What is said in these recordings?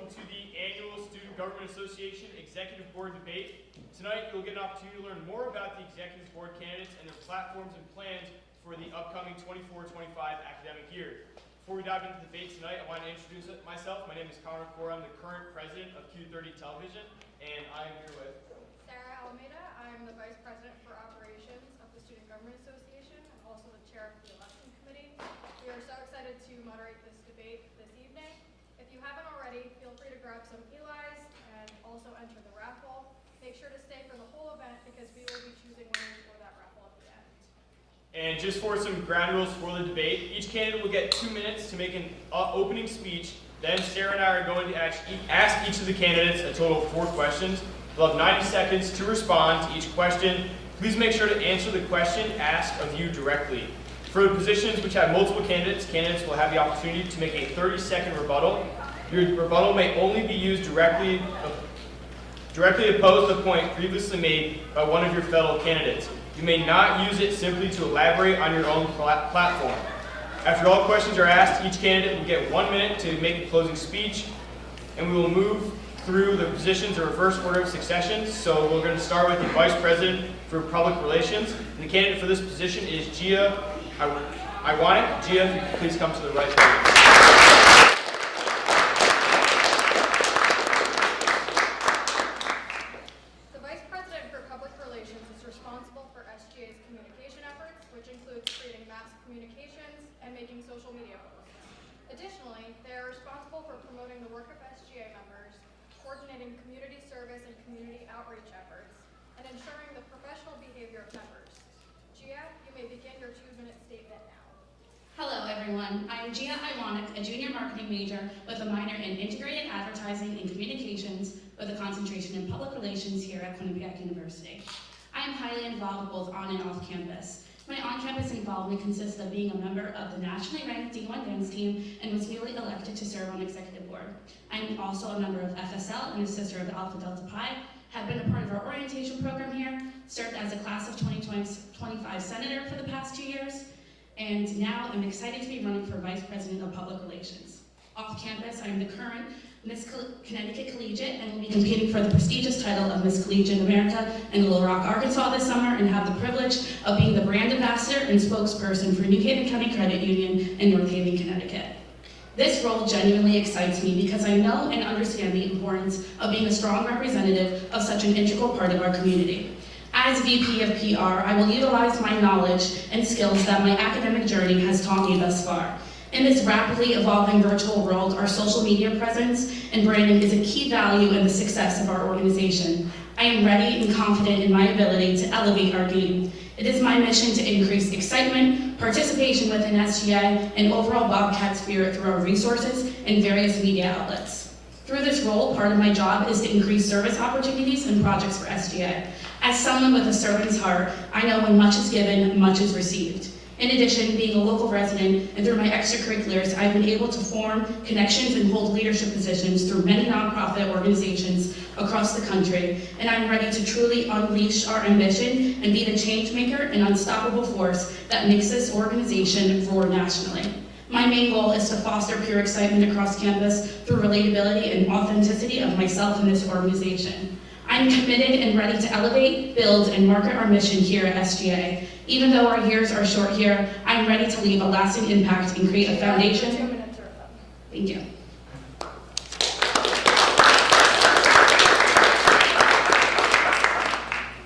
welcome to the annual Student Government Association Executive Board Debate. Tonight you'll get an opportunity to learn more about the Executive Board candidates and their platforms and plans for the upcoming 24-25 academic year. Before we dive into the debate tonight, I want to introduce myself. My name is Connor Cora. I'm the current president of Q30 Television, and I'm here with Sarah Almeida. I'm the Vice President for Operations of the Student Government Association and also the Chair of the Election Committee. We are so excited to moderate this debate this evening. If you haven't already, feel free to grab some Eli's and also enter the raffle. Make sure to stay for the whole event because we will be choosing winners for that raffle at the end. And just for some ground rules for the debate, each candidate will get 2 minutes to make an opening speech. Then Sarah and I are going to ask each of the candidates a total of 4 questions. They'll have 90 seconds to respond to each question. Please make sure to answer the question asked of you directly. For the positions which have multiple candidates will have the opportunity to make a 30-second rebuttal. Your rebuttal may only be used directly opposed to the point previously made by one of your fellow candidates. You may not use it simply to elaborate on your own platform. After all questions are asked, each candidate will get 1 minute to make a closing speech, and we will move through the positions in reverse order of succession. So we're going to start with the Vice President for Public Relations. And the candidate for this position is Gia Iwanek. Gia, if you could please come to the right podium. The Vice President for Public Relations is responsible for SGA's communication efforts, which includes creating mass communications and making social media posts. Additionally, they are responsible for promoting the work of SGA members, coordinating community service and community outreach efforts, and ensuring the professional behavior of members. Gia, you may begin your 2-minute statement now. Hello everyone, I'm Gia Iwanek, a junior marketing major with a minor in integrated advertising and communications with a concentration in public relations here at Quinnipiac University. I am highly involved both on and off campus. My on-campus involvement consists of being a member of the nationally ranked D1 dance team and was newly elected to serve on executive board. I am also a member of FSL and a sister of Alpha Delta Pi, have been a part of our orientation program here, served as a class of 2025 senator for the past 2 years, and now I'm excited to be running for Vice President of Public Relations. Off campus, I am the current Miss Connecticut Collegiate and will be competing for the prestigious title of Miss Collegiate America in Little Rock, Arkansas this summer, and have the privilege of being the brand ambassador and spokesperson for New Haven County Credit Union in North Haven, Connecticut. This role genuinely excites me because I know and understand the importance of being a strong representative of such an integral part of our community. As VP of PR, I will utilize my knowledge and skills that my academic journey has taught me thus far. In this rapidly evolving virtual world, our social media presence and branding is a key value in the success of our organization. I am ready and confident in my ability to elevate our game. It is my mission to increase excitement, participation within SGA, and overall Bobcat spirit through our resources and various media outlets. Through this role, part of my job is to increase service opportunities and projects for SGA. As someone with a servant's heart, I know when much is given, much is received. In addition, being a local resident and through my extracurriculars, I've been able to form connections and hold leadership positions through many nonprofit organizations across the country, and I'm ready to truly unleash our ambition and be the change maker and unstoppable force that makes this organization roar nationally. My main goal is to foster pure excitement across campus through relatability and authenticity of myself and this organization. I'm committed and ready to elevate, build, and market our mission here at SGA. Even though our years are short here, I'm ready to leave a lasting impact and create a foundation. 2 minutes are up. Thank you.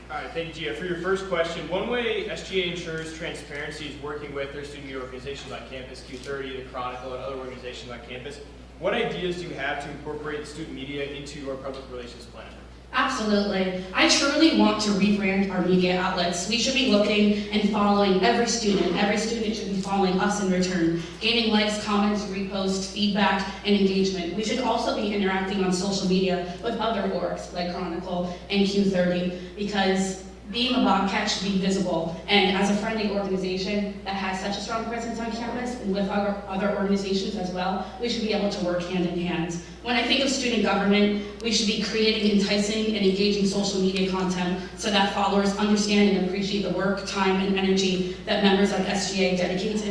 All right, thank you, Gia. For your first question, one way SGA ensures transparency is working with their student media organizations on campus, Q30, the Chronicle, and other organizations on campus. What ideas do you have to incorporate student media into your public relations plan? Absolutely. I truly want to rebrand our media outlets. We should be looking and following every student. Every student should be following us in return, gaining likes, comments, reposts, feedback, and engagement. We should also be interacting on social media with other orgs like Chronicle and Q30 because being a Bobcat should be visible. And as a friendly organization that has such a strong presence on campus and with other organizations as well, we should be able to work hand in hand. When I think of student government, we should be creating enticing and engaging social media content so that followers understand and appreciate the work, time, and energy that members of SGA dedicate to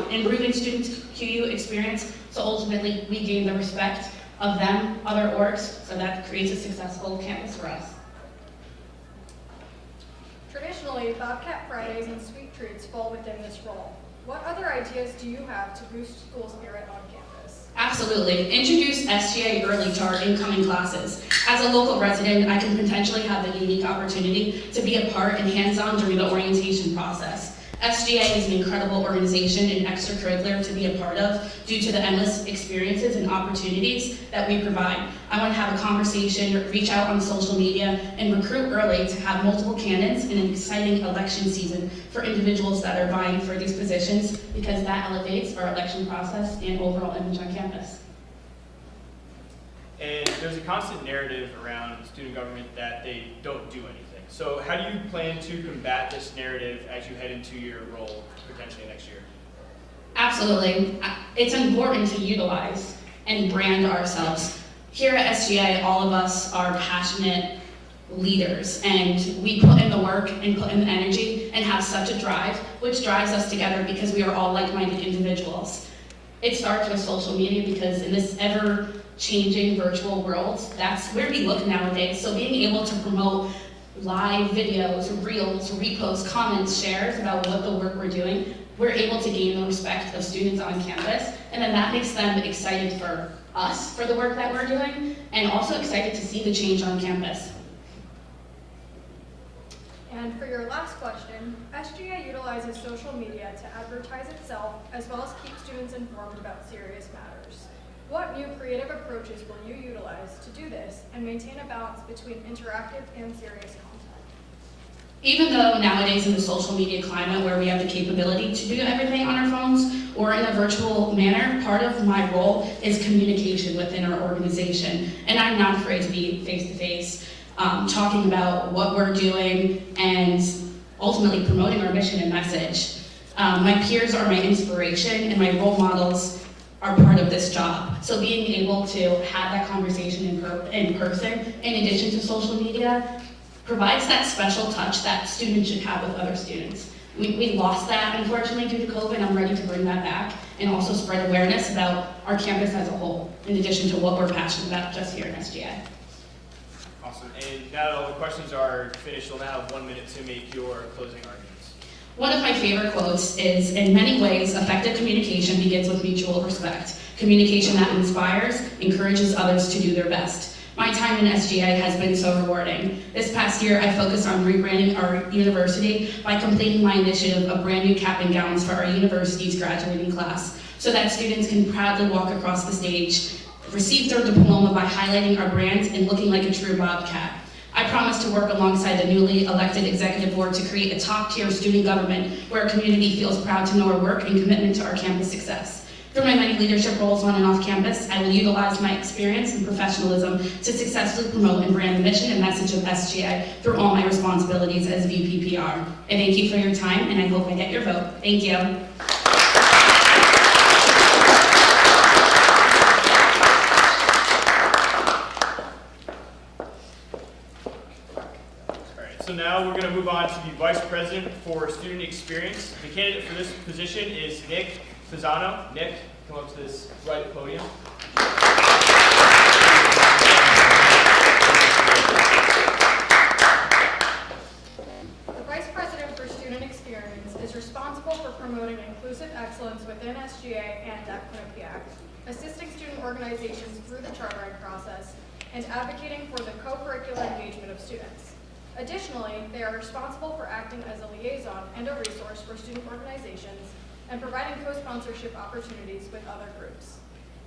improving students' QU experience, so ultimately we gain the respect of them, other orgs, so that creates a successful campus for us. Traditionally, Bobcat Fridays and Sweet Treats fall within this role. What other ideas do you have to boost school spirit on campus? Absolutely. Introduce SGA early to our incoming classes. As a local resident, I can potentially have the unique opportunity to be a part and hands-on during the orientation process. SGA is an incredible organization and extracurricular to be a part of due to the endless experiences and opportunities that we provide. I want to have a conversation, reach out on social media, and recruit early to have multiple candidates in an exciting election season for individuals that are vying for these positions, because that elevates our election process and overall image on campus. And there's a constant narrative around student government that they don't do anything. So how do you plan to combat this narrative as you head into your role potentially next year? Absolutely. It's important to utilize and brand ourselves. Here at SGA, all of us are passionate leaders, and we put in the work and put in the energy and have such a drive, which drives us together because we are all like-minded individuals. It starts with social media, because in this ever-changing virtual world, that's where we look nowadays. So being able to promote live videos, reels, reposts, comments, shares about what the work we're doing, we're able to gain the respect of students on campus, and then that makes them excited for us, for the work that we're doing, and also excited to see the change on campus. And for your last question, SGA utilizes social media to advertise itself as well as keep students informed about serious matters. What new creative approaches will you utilize to do this and maintain a balance between interactive and serious content? Even though nowadays in the social media climate where we have the capability to do everything on our phones or in a virtual manner, part of my role is communication within our organization. And I'm not afraid to be face-to-face, talking about what we're doing and ultimately promoting our mission and message. My peers are my inspiration, and my role models are part of this job. So being able to have that conversation in person, in addition to social media, provides that special touch that students should have with other students. We lost that, unfortunately, due to COVID. I'm ready to bring that back and also spread awareness about our campus as a whole, in addition to what we're passionate about just here in SGA. Awesome. And now that all the questions are finished, you'll now have 1 minute to make your closing arguments. One of my favorite quotes is, "In many ways, effective communication begins with mutual respect. Communication that inspires, encourages others to do their best." My time in SGA has been so rewarding. This past year, I focused on rebranding our university by completing my initiative of brand new cap and gowns for our university's graduating class, so that students can proudly walk across the stage, receive their diploma by highlighting our brand and looking like a true Bobcat. I promise to work alongside the newly elected executive board to create a top-tier student government where our community feels proud to know our work and commitment to our campus success. Through my many leadership roles on and off campus, I will utilize my experience and professionalism to successfully promote and brand the mission and message of SGA through all my responsibilities as VP PR. I thank you for your time, and I hope I get your vote. Thank you. So now we're going to move on to the Vice President for Student Experience. The candidate for this position is Nick Pisano. Nick, come up to this right podium. The Vice President for Student Experience is responsible for promoting inclusive excellence within SGA and at Quinnipiac, assisting student organizations through the chartering process, and advocating for the co-curricular engagement of students. Additionally, they are responsible for acting as a liaison and a resource for student organizations and providing co-sponsorship opportunities with other groups.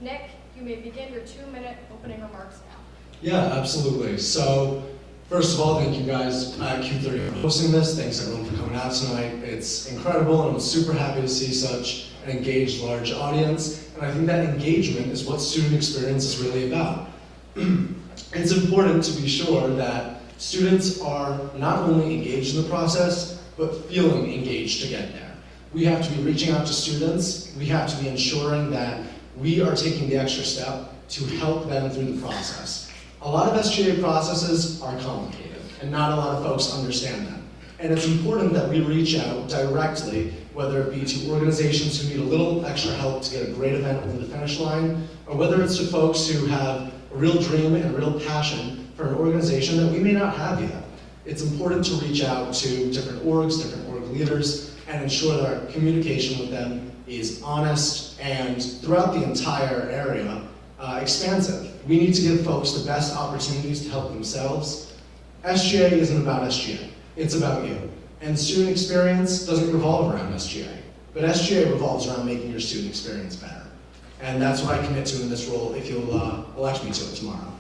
Nick, you may begin your 2-minute opening remarks now. Yeah, absolutely. So, first of all, thank you guys at Q30 for hosting this. Thanks everyone for coming out tonight. It's incredible, and I'm super happy to see such an engaged, large audience. And I think that engagement is what student experience is really about. It's important to be sure that students are not only engaged in the process, but feeling engaged to get there. We have to be reaching out to students. We have to be ensuring that we are taking the extra step to help them through the process. A lot of SGA processes are complicated, and not a lot of folks understand them. And it's important that we reach out directly whether it be to organizations who need a little extra help to get a great event over the finish line, or whether it's to folks who have a real dream and a real passion for an organization that we may not have yet. It's important to reach out to different orgs, different org leaders, and ensure that our communication with them is honest and throughout the entire area, expansive. We need to give folks the best opportunities to help themselves. SGA isn't about SGA, it's about you. And student experience doesn't revolve around SGA, but SGA revolves around making your student experience better. And that's what I commit to in this role if you'll elect me to it tomorrow.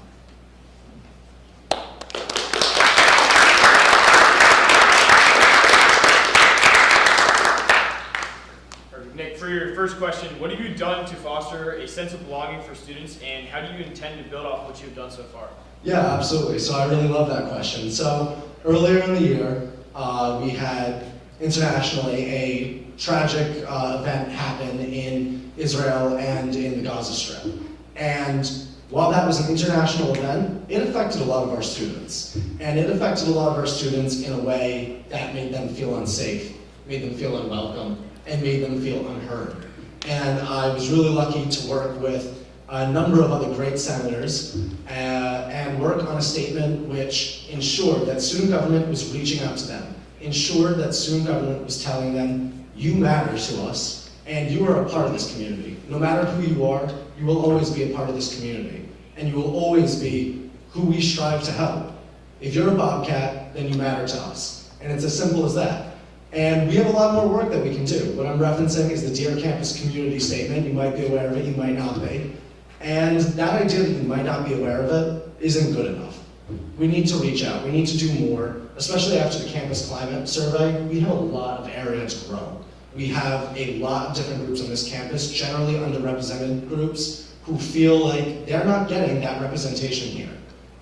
Nick, for your first question, what have you done to foster a sense of belonging for students, and how do you intend to build off what you've done so far? Yeah, absolutely. So I really love that question. So earlier in the year, we had internationally a tragic event happen in Israel and in the Gaza Strip. And while that was an international event, it affected a lot of our students. And it affected a lot of our students in a way that made them feel unsafe, made them feel unwelcome, and made them feel unheard. And I was really lucky to work with a number of other great senators and work on a statement which ensured that student government was reaching out to them, ensured that student government was telling them, you matter to us, and you are a part of this community. No matter who you are, you will always be a part of this community, and you will always be who we strive to help. If you're a Bobcat, then you matter to us. And it's as simple as that. And we have a lot more work that we can do. What I'm referencing is the Dear Campus Community Statement. You might be aware of it, you might not be. And that idea that you might not be aware of it isn't good enough. We need to reach out, we need to do more, especially after the campus climate survey. We have a lot of area to grow. We have a lot of different groups on this campus, generally underrepresented groups, who feel like they're not getting that representation here.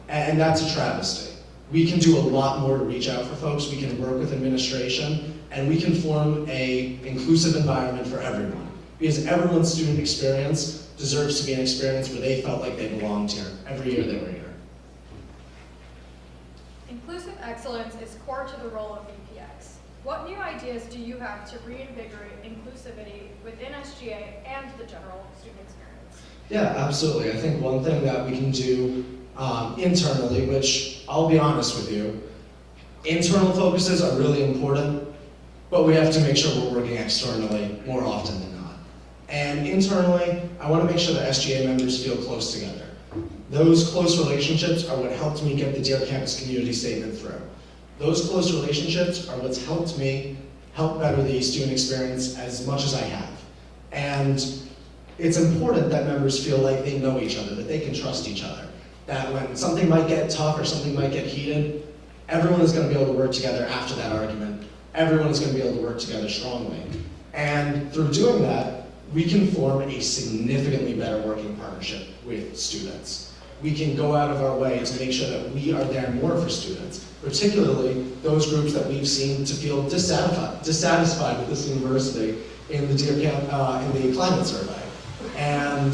And that's a travesty. We can do a lot more to reach out for folks. We can work with administration, and we can form an inclusive environment for everyone. Because everyone's student experience deserves to be an experience where they felt like they belonged here every year they were here. Inclusive excellence is core to the role of VPX. What new ideas do you have to reinvigorate inclusivity within SGA and the general student experience? Yeah, absolutely. I think one thing that we can do internally, which I'll be honest with you, internal focuses are really important, but we have to make sure we're working externally more often than not. And internally, I want to make sure that SGA members feel close together. Those close relationships are what helped me get the Dear Campus Community Statement through. Those close relationships are what's helped me help better the student experience as much as I have. And it's important that members feel like they know each other, that they can trust each other. That when something might get tough or something might get heated, everyone is going to be able to work together after that argument. Everyone is going to be able to work together strongly. And through doing that, we can form a significantly better working partnership with students. We can go out of our way to make sure that we are there more for students, particularly those groups that we've seen to feel dissatisfied with this university in the climate survey. And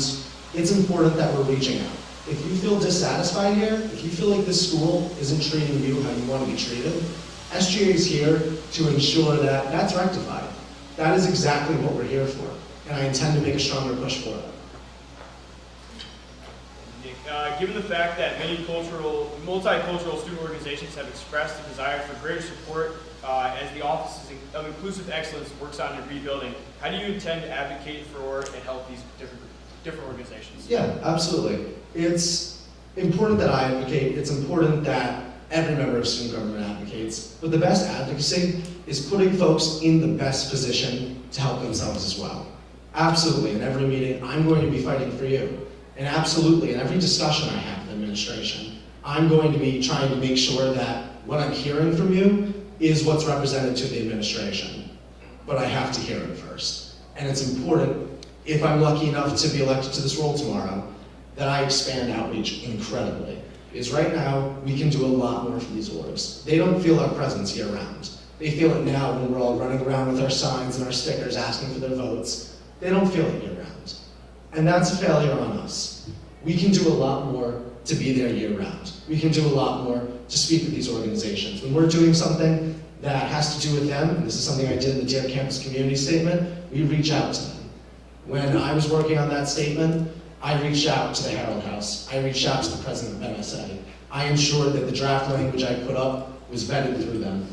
it's important that we're reaching out. If you feel dissatisfied here, if you feel like this school isn't treating you how you want to be treated, SGA is here to ensure that that's rectified. That is exactly what we're here for, and I intend to make a stronger push for it. Given the fact that many multicultural student organizations have expressed a desire for greater support as the Office of Inclusive Excellence works on rebuilding, how do you intend to advocate for and help these different organizations? Yeah, absolutely. It's important that I advocate. It's important that every member of student government advocates. But the best advocacy is putting folks in the best position to help themselves as well. Absolutely, in every meeting, I'm going to be fighting for you. And absolutely, in every discussion I have with administration, I'm going to be trying to make sure that what I'm hearing from you is what's represented to the administration. But I have to hear it first. And it's important, if I'm lucky enough to be elected to this role tomorrow, that I expand outreach incredibly. Because right now, we can do a lot more for these orgs. They don't feel our presence year-round. They feel it now when we're all running around with our signs and our stickers asking for their votes. They don't feel it year-round. And that's a failure on us. We can do a lot more to be there year-round. We can do a lot more to speak with these organizations. When we're doing something that has to do with them, and this is something I did in the Dear Campus Community Statement, we reach out to them. When I was working on that statement, I reached out to the Herald House. I reached out to the president of MSA. I ensured that the draft language I put up was vetted through them.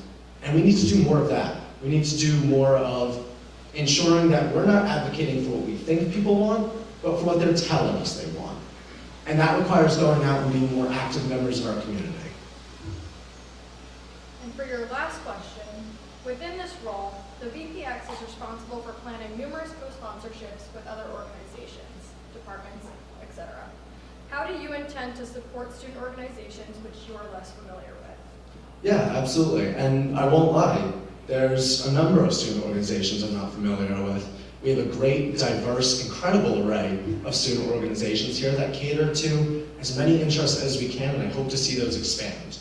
And we need to do more of that. We need to do more of ensuring that we're not advocating for what we think people want, but for what they're telling us they want. And that requires going out and being more active members of our community. And for your last question, within this role, the VPX is responsible for planning numerous co-sponsorships with other organizations, departments, etc. How do you intend to support student organizations which you are less familiar with? Yeah, absolutely. And I won't lie, there's a number of student organizations I'm not familiar with. We have a great, diverse, incredible array of student organizations here that cater to as many interests as we can, and I hope to see those expand.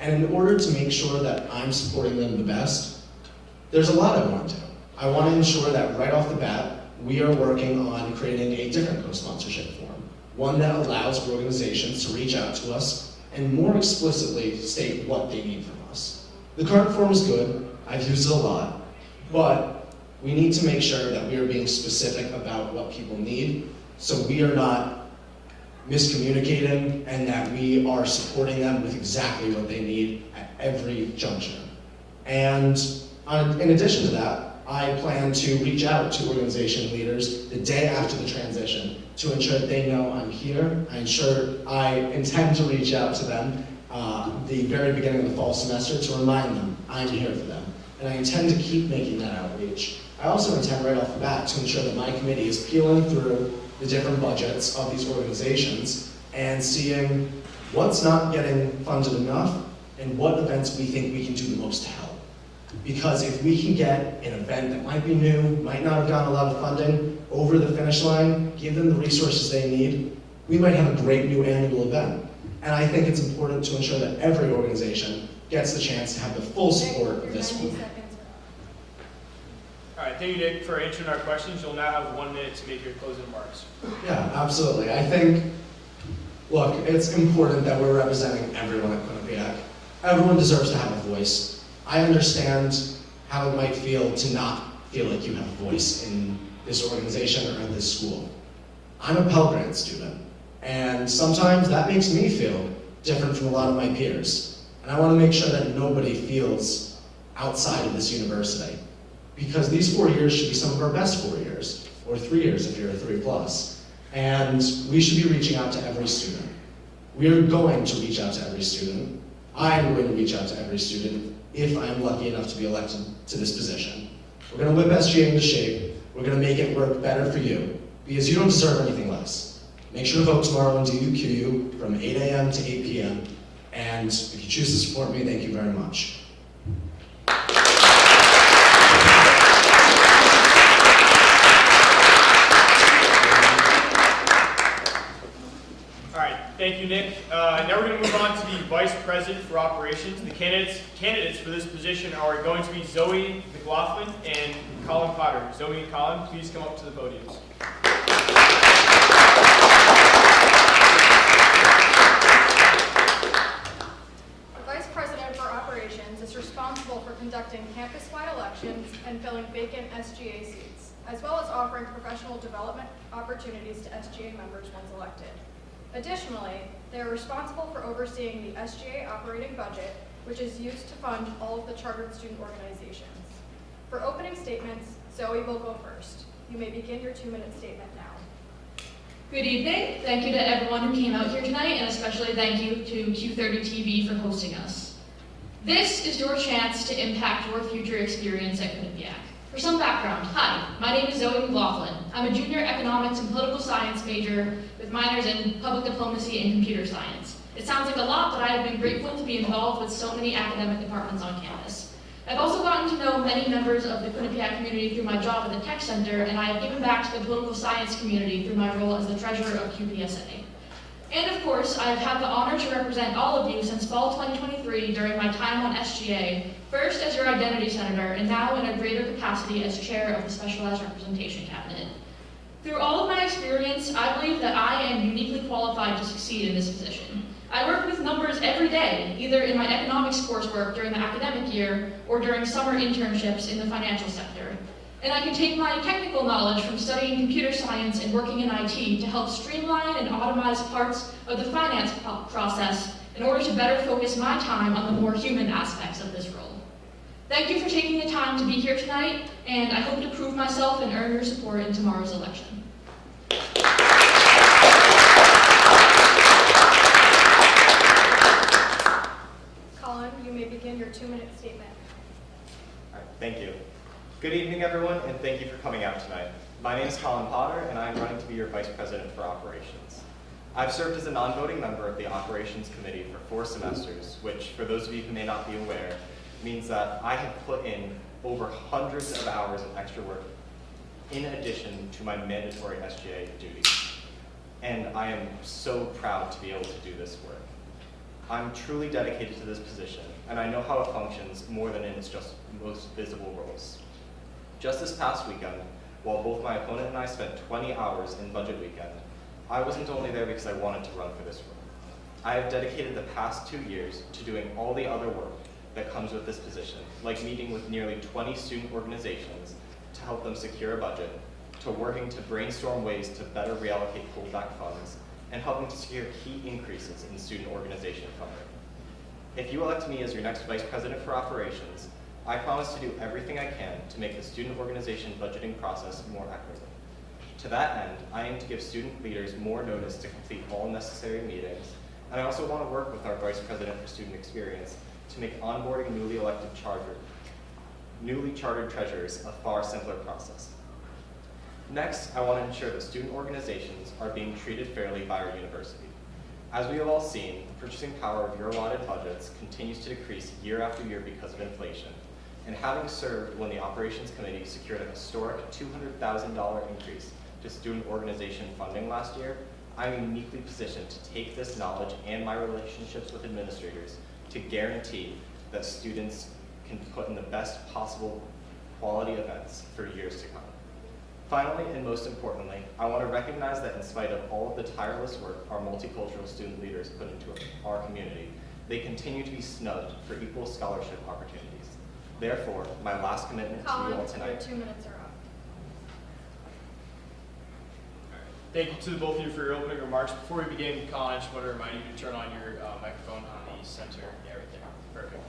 And in order to make sure that I'm supporting them the best, there's a lot I want to do. I want to ensure that right off the bat, we are working on creating a different co-sponsorship form, one that allows organizations to reach out to us and more explicitly state what they need from us. The current form is good, I've used it a lot, but we need to make sure that we are being specific about what people need, so we are not miscommunicating and that we are supporting them with exactly what they need at every junction. And in addition to that, I plan to reach out to organization leaders the day after the transition to ensure that they know I'm here. I intend to reach out to them the very beginning of the fall semester to remind them I'm here for them. And I intend to keep making that outreach. I also intend right off the bat to ensure that my committee is peeling through the different budgets of these organizations and seeing what's not getting funded enough and what events we think we can do the most to help. Because if we can get an event that might be new, might not have gotten a lot of funding, over the finish line, give them the resources they need, we might have a great new annual event. And I think it's important to ensure that every organization gets the chance to have the full support of this group. All right, thank you, Nick, for answering our questions. You'll now have 1 minute to make your closing remarks. Yeah, absolutely. I think, look, it's important that we're representing everyone at Quinnipiac. Everyone deserves to have a voice. I understand how it might feel to not feel like you have a voice in this organization or at this school. I'm a Pell Grant student, and sometimes that makes me feel different from a lot of my peers. And I want to make sure that nobody feels outside of this university. Because these 4 years should be some of our best 4 years, or 3 years if you're a 3+. And we should be reaching out to every student. We are going to reach out to every student. I'm going to reach out to every student if I'm lucky enough to be elected to this position. We're going to whip SGA into shape. We're going to make it work better for you, because you don't deserve anything less. Make sure to vote tomorrow and DUQU from 8 a.m. to 8 p.m. And if you choose to support me, thank you very much. Thank you, Nick. Now we're going to move on to the Vice President for Operations. The candidates for this position are going to be Zoe McLaughlin and Colin Potter. Zoe and Colin, please come up to the podiums. The Vice President for Operations is responsible for conducting campus-wide elections and filling vacant SGA seats, as well as offering professional development opportunities to SGA members once elected. Additionally, they are responsible for overseeing the SGA operating budget, which is used to fund all of the chartered student organizations. For opening statements, Zoe will go first. You may begin your 2-minute statement now. Good evening. Thank you to everyone who came out here tonight, and especially thank you to Q30 TV for hosting us. This is your chance to impact your future experience at Quinnipiac. For some background, hi, my name is Zoe McLaughlin. I'm a junior economics and political science major with minors in public diplomacy and computer science. It sounds like a lot, but I have been grateful to be involved with so many academic departments on campus. I've also gotten to know many members of the Quinnipiac community through my job at the Tech Center, and I have given back to the political science community through my role as the treasurer of QPSA. And of course, I've had the honor to represent all of you since fall 2023 during my time on SGA, first as your identity senator, and now in a greater capacity as chair of the Specialized Representation Cabinet. Through all of my experience, I believe that I am uniquely qualified to succeed in this position. I work with numbers every day, either in my economics coursework during the academic year or during summer internships in the financial sector. And I can take my technical knowledge from studying computer science and working in IT to help streamline and automate parts of the finance process in order to better focus my time on the more human aspects of this role. Thank you for taking the time to be here tonight, and I hope to prove myself and earn your support in tomorrow's election. Colin, you may begin your 2-minute statement. All right, thank you. Good evening, everyone, and thank you for coming out tonight. My name is Colin Potter, and I am running to be your Vice President for Operations. I've served as a non-voting member of the Operations Committee for 4 semesters, which, for those of you who may not be aware, means that I have put in over hundreds of hours of extra work in addition to my mandatory SGA duties. And I am so proud to be able to do this work. I'm truly dedicated to this position, and I know how it functions more than in its just most visible roles. Just this past weekend, while both my opponent and I spent 20 hours in budget weekend, I wasn't only there because I wanted to run for this role. I have dedicated the past 2 years to doing all the other work that comes with this position, like meeting with nearly 20 student organizations to help them secure a budget, to working to brainstorm ways to better reallocate pullback funds, and helping to secure key increases in student organization funding. If you elect me as your next Vice President for Operations, I promise to do everything I can to make the student organization budgeting process more equitable. To that end, I aim to give student leaders more notice to complete all necessary meetings, and I also want to work with our Vice President for Student Experience to make onboarding newly chartered treasurers a far simpler process. Next, I want to ensure that student organizations are being treated fairly by our university. As we have all seen, the purchasing power of your allotted budgets continues to decrease year after year because of inflation. And having served when the Operations Committee secured a historic $200,000 increase to student organization funding last year, I'm uniquely positioned to take this knowledge and my relationships with administrators to guarantee that students can put in the best possible quality events for years to come. Finally, and most importantly, I want to recognize that in spite of all of the tireless work our multicultural student leaders put into our community, they continue to be snubbed for equal scholarship opportunities. Therefore, my last commitment to you all tonight. Your 2 minutes are up. Thank you to the both of you for your opening remarks. Before we begin, Colin, I just want to remind you to turn on your microphone on the center. Yeah, right there. Perfect.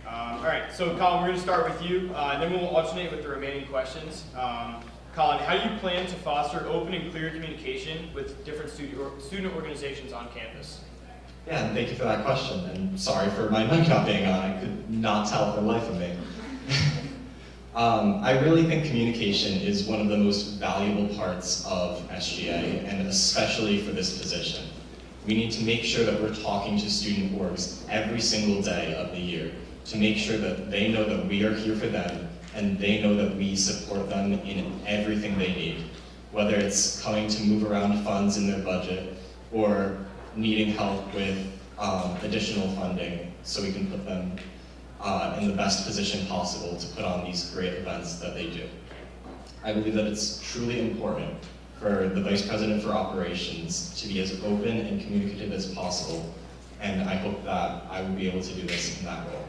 All right, so Colin, we're going to start with you, and then we'll alternate with the remaining questions. Colin, how do you plan to foster open and clear communication with different student organizations on campus? Yeah, and thank you for that question, and sorry for my mic not being on. I could not tell for the life of me. I really think communication is one of the most valuable parts of SGA, and especially for this position. We need to make sure that we're talking to student orgs every single day of the year to make sure that they know that we are here for them and they know that we support them in everything they need, whether it's coming to move around funds in their budget or needing help with additional funding so we can put them in the best position possible to put on these great events that they do. I believe that it's truly important for the Vice President for Operations to be as open and communicative as possible, and I hope that I will be able to do this in that role.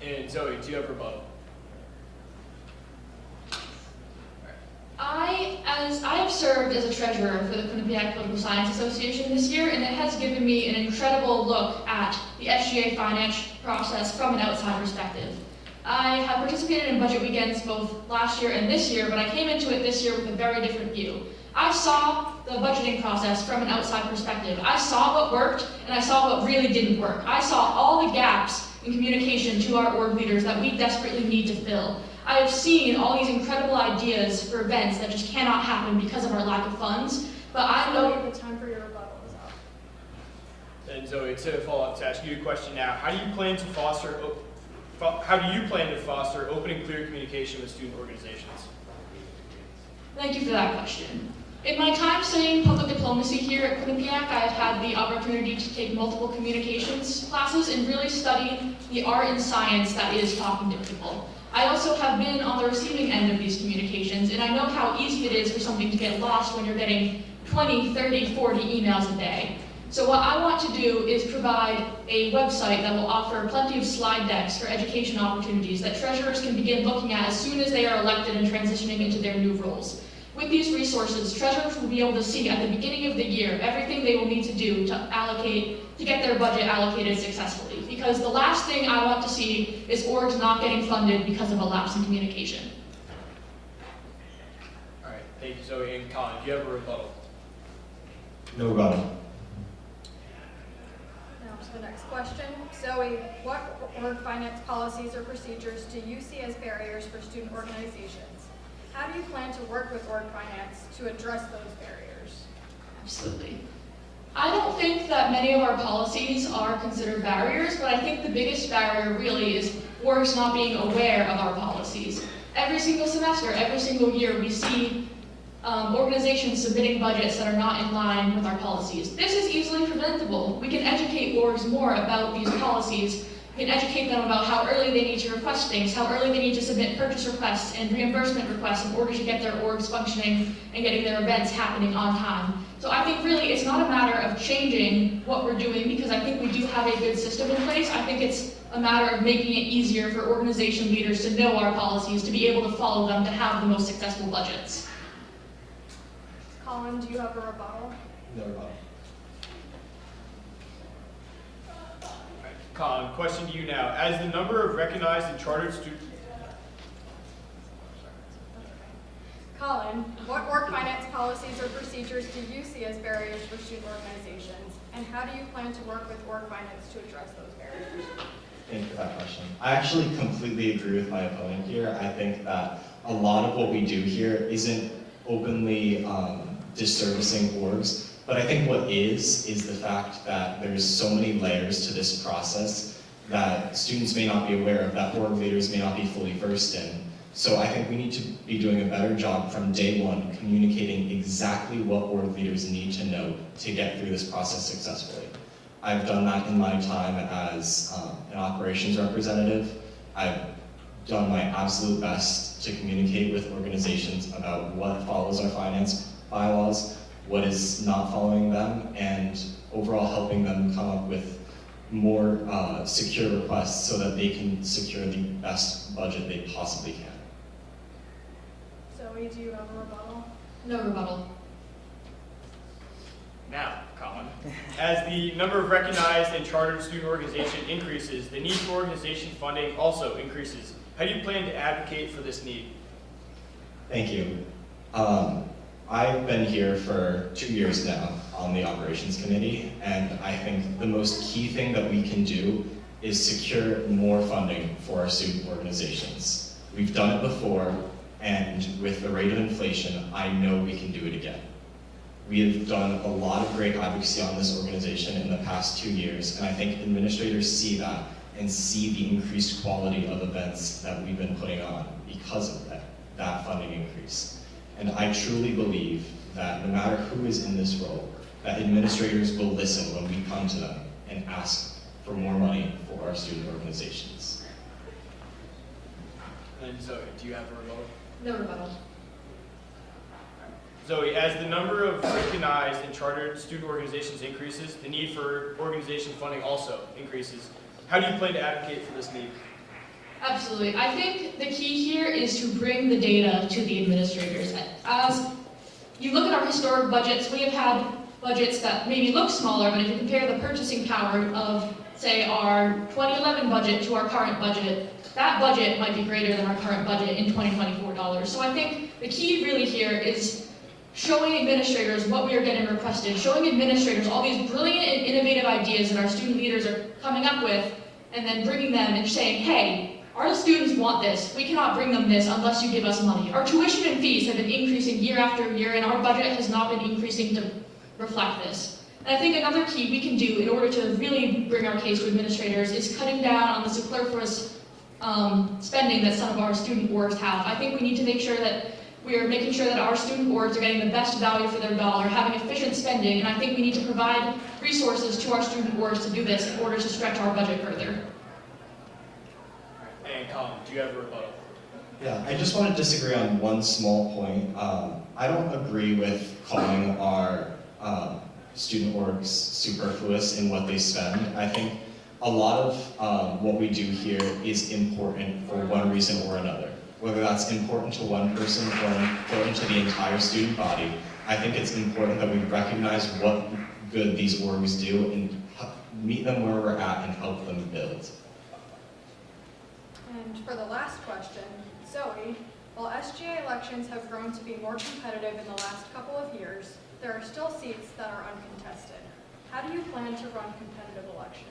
And Zoe, do you have rebuttal? I have served as a treasurer for the Quinnipiac Political Science Association this year, and it has given me an incredible look at the SGA finance process from an outside perspective. I have participated in budget weekends both last year and this year, but I came into it this year with a very different view. I saw the budgeting process from an outside perspective. I saw what worked, and I saw what really didn't work. I saw all the gaps in communication to our org leaders that we desperately need to fill. I have seen all these incredible ideas for events that just cannot happen because of our lack of funds, but I know The time for your rebuttal is up. And Zoe, to follow up, to ask you a question now, how do you plan to foster open and clear communication with student organizations? Thank you for that question. In my time studying public diplomacy here at Quinnipiac, I have had the opportunity to take multiple communications classes and really study the art and science that is talking to people. I also have been on the receiving end of these communications, and I know how easy it is for something to get lost when you're getting 20, 30, 40 emails a day. So what I want to do is provide a website that will offer plenty of slide decks for education opportunities that treasurers can begin looking at as soon as they are elected and transitioning into their new roles. With these resources, treasurers will be able to see at the beginning of the year everything they will need to do to get their budget allocated successfully. Because the last thing I want to see is orgs not getting funded because of a lapse in communication. All right, thank you, Zoe. And Colin, do you have a rebuttal? No rebuttal. Now to the next question. Zoe, what org finance policies or procedures do you see as barriers for student organizations? How do you plan to work with org finance to address those barriers? Absolutely. I don't think that many of our policies are considered barriers, but I think the biggest barrier really is orgs not being aware of our policies. Every single semester, every single year, we see organizations submitting budgets that are not in line with our policies. This is easily preventable. We can educate orgs more about these policies. We can educate them about how early they need to request things, how early they need to submit purchase requests and reimbursement requests in order to get their orgs functioning and getting their events happening on time. So I think really it's not a matter of changing what we're doing, because I think we do have a good system in place. I think it's a matter of making it easier for organization leaders to know our policies, to be able to follow them, to have the most successful budgets. Colin, do you have a rebuttal? No rebuttal. Colin, question to you now. As the number of recognized and chartered students... Colin, what org finance policies or procedures do you see as barriers for student organizations? And how do you plan to work with org finance to address those barriers? Thank you for that question. I actually completely agree with my opponent here. I think that a lot of what we do here isn't openly disservicing orgs, but I think what is the fact that there's so many layers to this process that students may not be aware of, that org leaders may not be fully versed in. So I think we need to be doing a better job from day one communicating exactly what org leaders need to know to get through this process successfully. I've done that in my time as an operations representative. I've done my absolute best to communicate with organizations about what follows our finance bylaws, what is not following them, and overall helping them come up with more secure requests so that they can secure the best budget they possibly can. Zoe, do you have a rebuttal? No rebuttal. Now, Colin, as the number of recognized and chartered student organizations increases, the need for organization funding also increases. How do you plan to advocate for this need? Thank you. I've been here for 2 years now on the operations committee, and I think the most key thing that we can do is secure more funding for our student organizations. We've done it before, and with the rate of inflation, I know we can do it again. We have done a lot of great advocacy on this organization in the past 2 years, and I think administrators see that and see the increased quality of events that we've been putting on because of that funding increase. And I truly believe that no matter who is in this role, that administrators will listen when we come to them and ask for more money for our student organizations. And Zoe, do you have a rebuttal? No rebuttal. Zoe, as the number of recognized and chartered student organizations increases, the need for organization funding also increases. How do you plan to advocate for this need? Absolutely. I think the key here is to bring the data to the administrators. As you look at our historic budgets, we have had budgets that maybe look smaller, but if you compare the purchasing power of, say, our 2011 budget to our current budget, that budget might be greater than our current budget in 2024 dollars. So I think the key really here is showing administrators what we are getting requested, showing administrators all these brilliant and innovative ideas that our student leaders are coming up with, and then bringing them and saying, hey, our students want this. We cannot bring them this unless you give us money. Our tuition and fees have been increasing year after year, and our budget has not been increasing to reflect this. And I think another key we can do in order to really bring our case to administrators is cutting down on the superfluous spending that some of our student orgs have. I think we need to make sure that we are making sure that our student orgs are getting the best value for their dollar, having efficient spending, and I think we need to provide resources to our student orgs to do this in order to stretch our budget further. And Colin, do you have a rebuttal? Yeah, I just want to disagree on one small point. I don't agree with calling our student orgs superfluous in what they spend. I think a lot of what we do here is important for one reason or another. Whether that's important to one person or important to the entire student body, I think it's important that we recognize what good these orgs do and meet them where we're at and help them build. And for the last question, Zoe, while SGA elections have grown to be more competitive in the last couple of years, there are still seats that are uncontested. How do you plan to run competitive elections?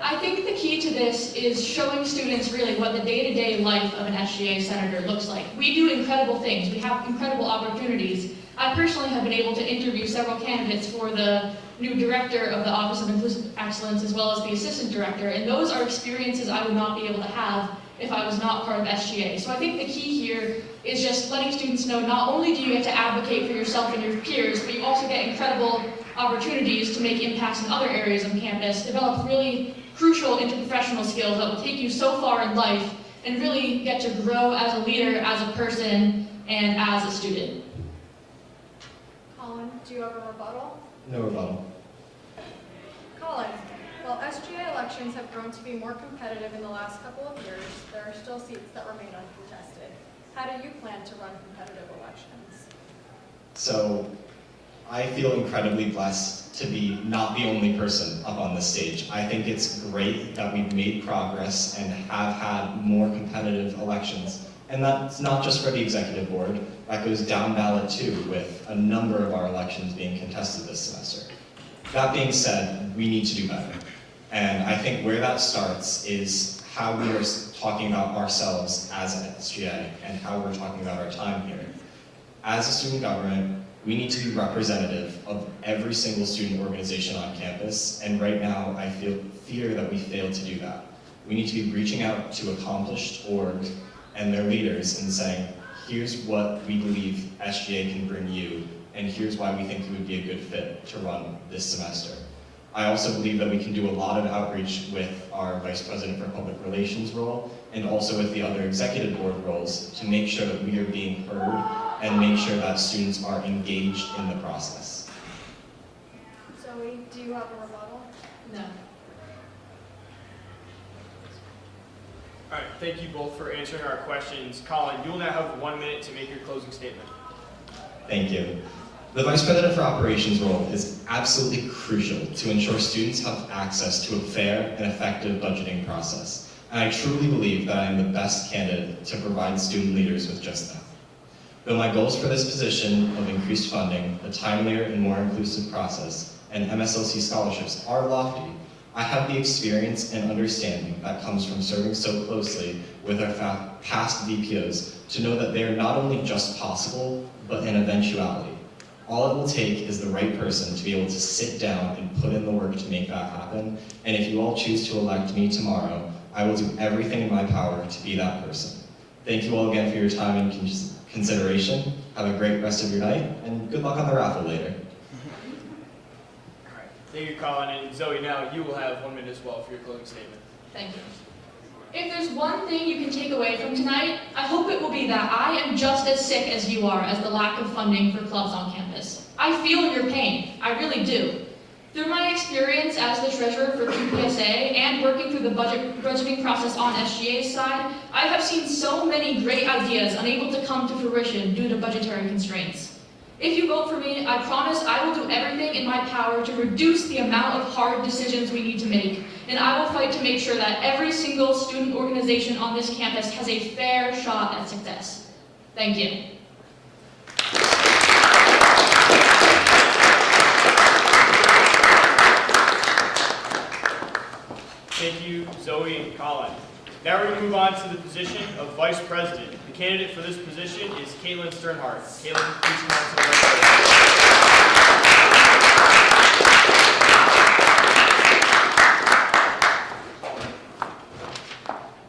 I think the key to this is showing students really what the day-to-day life of an SGA senator looks like. We do incredible things. We have incredible opportunities. I personally have been able to interview several candidates for the new director of the Office of Inclusive Excellence as well as the assistant director, and those are experiences I would not be able to have if I was not part of SGA. So I think the key here is just letting students know not only do you get to advocate for yourself and your peers, but you also get incredible opportunities to make impacts in other areas on campus, develop really crucial interprofessional skills that will take you so far in life and really get to grow as a leader, as a person, and as a student. Colin, do you have a rebuttal? No rebuttal. Colin, while SGA elections have grown to be more competitive in the last couple of years, there are still seats that remain uncontested. How do you plan to run competitive elections? So, I feel incredibly blessed to be not the only person up on this stage. I think it's great that we've made progress and have had more competitive elections. And that's not just for the executive board, that goes down ballot too, with a number of our elections being contested this semester. That being said, we need to do better. And I think where that starts is how we are talking about ourselves as an SGA and how we're talking about our time here. As a student government, we need to be representative of every single student organization on campus, and right now I fear that we fail to do that. We need to be reaching out to accomplished orgs and their leaders and saying, here's what we believe SGA can bring you, and here's why we think you would be a good fit to run this semester. I also believe that we can do a lot of outreach with our Vice President for Public Relations role, and also with the other executive board roles to make sure that we are being heard and make sure that students are engaged in the process. Zoe, do you have a rebuttal? No. All right, thank you both for answering our questions. Colin, you will now have 1 minute to make your closing statement. Thank you. The Vice President for Operations role is absolutely crucial to ensure students have access to a fair and effective budgeting process. And I truly believe that I am the best candidate to provide student leaders with just that. Though my goals for this position of increased funding, a timelier and more inclusive process, and MSLC scholarships are lofty, I have the experience and understanding that comes from serving so closely with our past VPOs to know that they are not only just possible, but an eventuality. All it will take is the right person to be able to sit down and put in the work to make that happen, and if you all choose to elect me tomorrow, I will do everything in my power to be that person. Thank you all again for your time and consideration. Have a great rest of your night, and good luck on the raffle later. All right, thank you, Colin. And Zoe, now you will have 1 minute as well for your closing statement. Thank you. If there's one thing you can take away from tonight, I hope it will be that I am just as sick as you are as the lack of funding for clubs on campus. I feel your pain, I really do. Through my experience as the treasurer for QPSA and working through the budgeting process on SGA's side, I have seen so many great ideas unable to come to fruition due to budgetary constraints. If you vote for me, I promise I will do everything in my power to reduce the amount of hard decisions we need to make, and I will fight to make sure that every single student organization on this campus has a fair shot at success. Thank you. Thank you, Zoe and Colin. Now we're going to move on to the position of Vice President. The candidate for this position is Caitlin Sternhardt. Caitlin, please come on to the right side.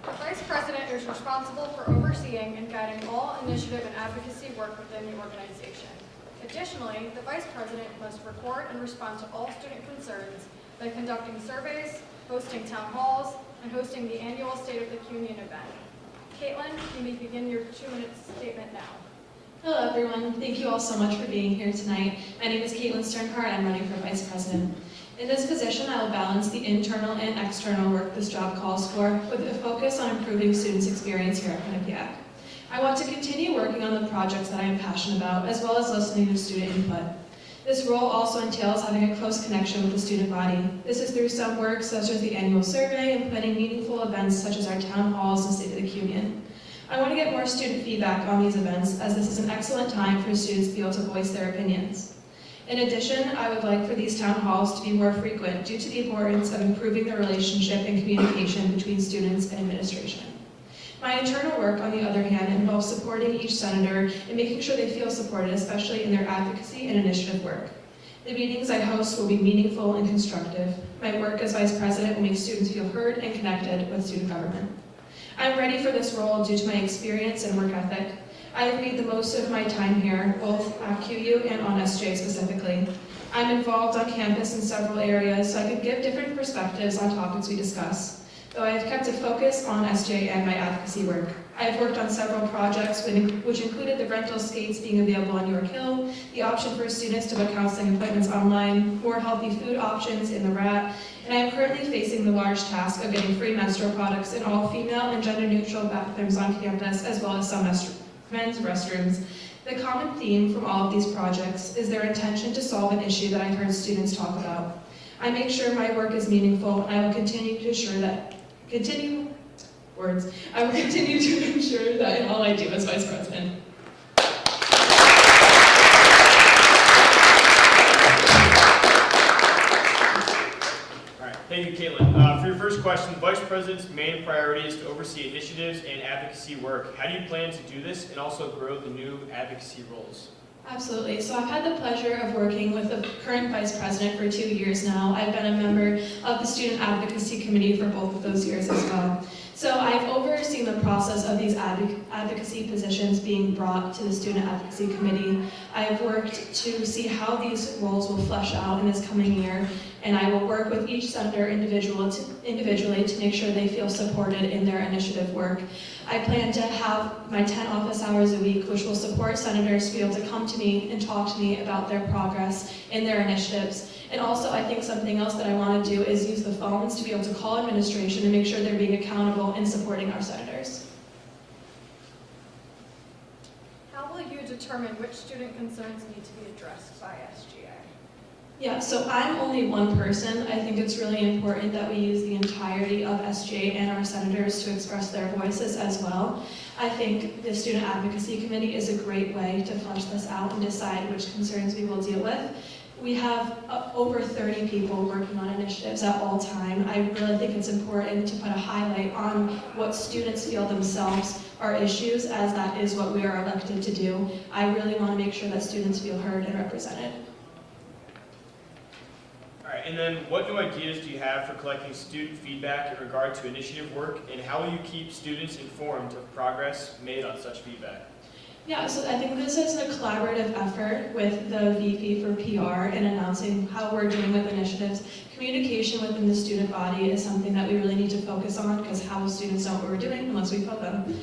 The Vice President is responsible for overseeing and guiding all initiative and advocacy work within the organization. Additionally, the Vice President must record and respond to all student concerns by conducting surveys, hosting town halls, and hosting the annual State of the Union event. Caitlin, you may begin your 2-minute statement now. Hello everyone, thank you all so much for being here tonight. My name is Caitlin Sternhardt, I'm running for Vice President. In this position, I will balance the internal and external work this job calls for with a focus on improving students' experience here at Quinnipiac. I want to continue working on the projects that I am passionate about, as well as listening to student input. This role also entails having a close connection with the student body. This is through some work such as the annual survey and planning meaningful events such as our town halls and State of the Union. I want to get more student feedback on these events, as this is an excellent time for students to be able to voice their opinions. In addition, I would like for these town halls to be more frequent due to the importance of improving the relationship and communication between students and administration. My internal work, on the other hand, involves supporting each senator and making sure they feel supported, especially in their advocacy and initiative work. The meetings I host will be meaningful and constructive. My work as Vice President will make students feel heard and connected with student government. I'm ready for this role due to my experience and work ethic. I have made the most of my time here, both at QU and on SJ specifically. I'm involved on campus in several areas, so I can give different perspectives on topics we discuss. Though I have kept a focus on SJ and my advocacy work. I have worked on several projects, which included the rental skates being available on York Hill, the option for students to book counseling appointments online, more healthy food options in the RAT, and I am currently facing the large task of getting free menstrual products in all female and gender-neutral bathrooms on campus, as well as some men's restrooms. The common theme from all of these projects is their intention to solve an issue that I've heard students talk about. I make sure my work is meaningful, and I will continue to ensure that I will continue to ensure that in all I do as Vice President. All right, thank you, Caitlin. For your first question, the Vice President's main priority is to oversee initiatives and advocacy work. How do you plan to do this and also grow the new advocacy roles? Absolutely. So I've had the pleasure of working with the current Vice President for 2 years now. I've been a member of the Student Advocacy Committee for both of those years as well. So I've overseen the process of these advocacy positions being brought to the Student Advocacy Committee. I've worked to see how these roles will flesh out in this coming year, and I will work with each senator individually to make sure they feel supported in their initiative work. I plan to have my 10 office hours a week, which will support senators to be able to come to me and talk to me about their progress in their initiatives. And also, I think something else that I want to do is use the phones to be able to call administration and make sure they're being accountable in supporting our senators. How will you determine which student concerns need to be addressed by SGA? Yeah, so I'm only one person. I think it's really important that we use the entirety of SJ and our senators to express their voices as well. I think the Student Advocacy Committee is a great way to flesh this out and decide which concerns we will deal with. We have over 30 people working on initiatives at all time. I really think it's important to put a highlight on what students feel themselves are issues, as that is what we are elected to do. I really want to make sure that students feel heard and represented. And then what new ideas do you have for collecting student feedback in regard to initiative work, and how will you keep students informed of progress made on such feedback? Yeah, so I think this is a collaborative effort with the VP for PR in announcing how we're doing with initiatives. Communication within the student body is something that we really need to focus on, because how will students know what we're doing unless we tell them?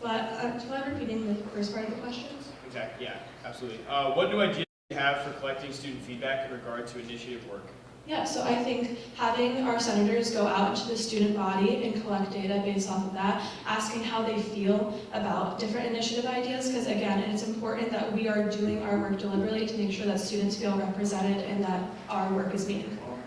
But do you mind repeating the first part of the question? Exactly, yeah, absolutely. What new ideas do you have for collecting student feedback in regard to initiative work? Yeah, so I think having our senators go out into the student body and collect data based off of that, asking how they feel about different initiative ideas, because again, it's important that we are doing our work deliberately to make sure that students feel represented and that our work is meaningful.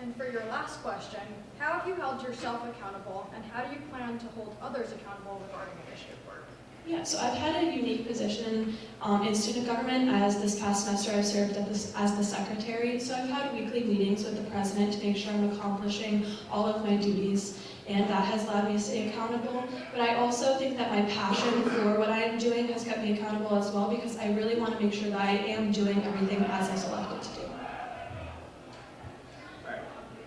And for your last question, how have you held yourself accountable, and how do you plan to hold others accountable regarding initiative work? Yeah, so I've had a unique position in student government, as this past semester I've served as the secretary. So I've had weekly meetings with the president to make sure I'm accomplishing all of my duties, and that has allowed me to stay accountable. But I also think that my passion for what I am doing has kept me accountable as well, because I really want to make sure that I am doing everything as I was elected to do. All right,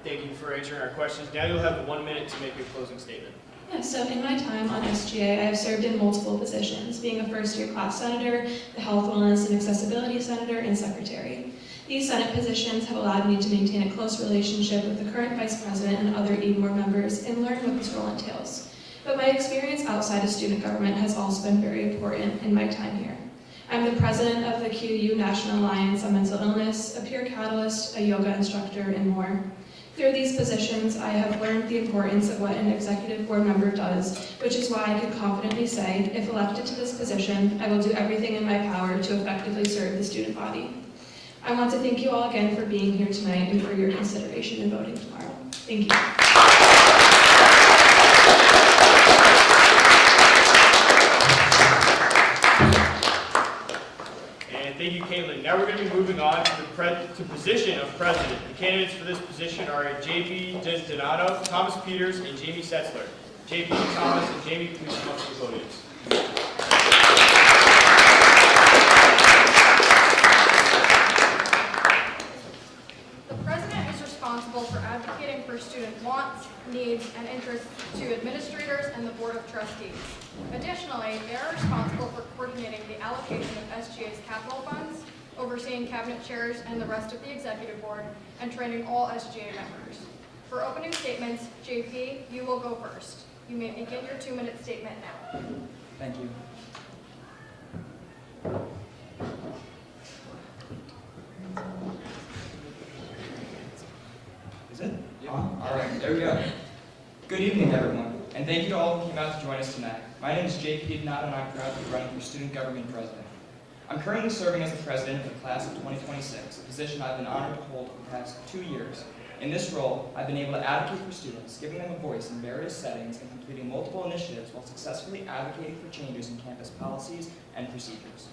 thank you for answering our questions. Now you'll have 1 minute to make a closing statement. Yeah, so in my time on SGA, I have served in multiple positions, being a first-year class senator, the Health, Wellness, and Accessibility Senator, and Secretary. These Senate positions have allowed me to maintain a close relationship with the current Vice President and other EDMOR members and learn what this role entails. but my experience outside of student government has also been very important in my time here. I'm the president of the QU National Alliance on Mental Illness, a peer catalyst, a yoga instructor, and more. Through these positions, I have learned the importance of what an executive board member does, which is why I can confidently say, if elected to this position, I will do everything in my power to effectively serve the student body. I want to thank you all again for being here tonight and for your consideration in voting tomorrow. Thank you. Thank you, Caitlin. Now we're going to be moving on to the position of president. The candidates for this position are JP Desdonato, Thomas Peters, and Jamie Setzler. JP, Thomas, and Jamie, please come up to the podium. The president is responsible for advocating for student wants, needs, and interests to administrators and the Board of Trustees. Additionally, they are responsible for coordinating the allocation of SGA's capital funds, overseeing cabinet chairs and the rest of the executive board, and training all SGA members. For opening statements, JP, you will go first. You may begin your 2-minute statement now. Thank you. Is it? Yeah. All right, there we go. Good evening, everyone, and thank you to all who came out to join us tonight. My name is JP Donato, and I'm proud to be running for Student Government President. I'm currently serving as the president of the class of 2026, a position I've been honored to hold for the past 2 years. In this role, I've been able to advocate for students, giving them a voice in various settings and completing multiple initiatives while successfully advocating for changes in campus policies and procedures.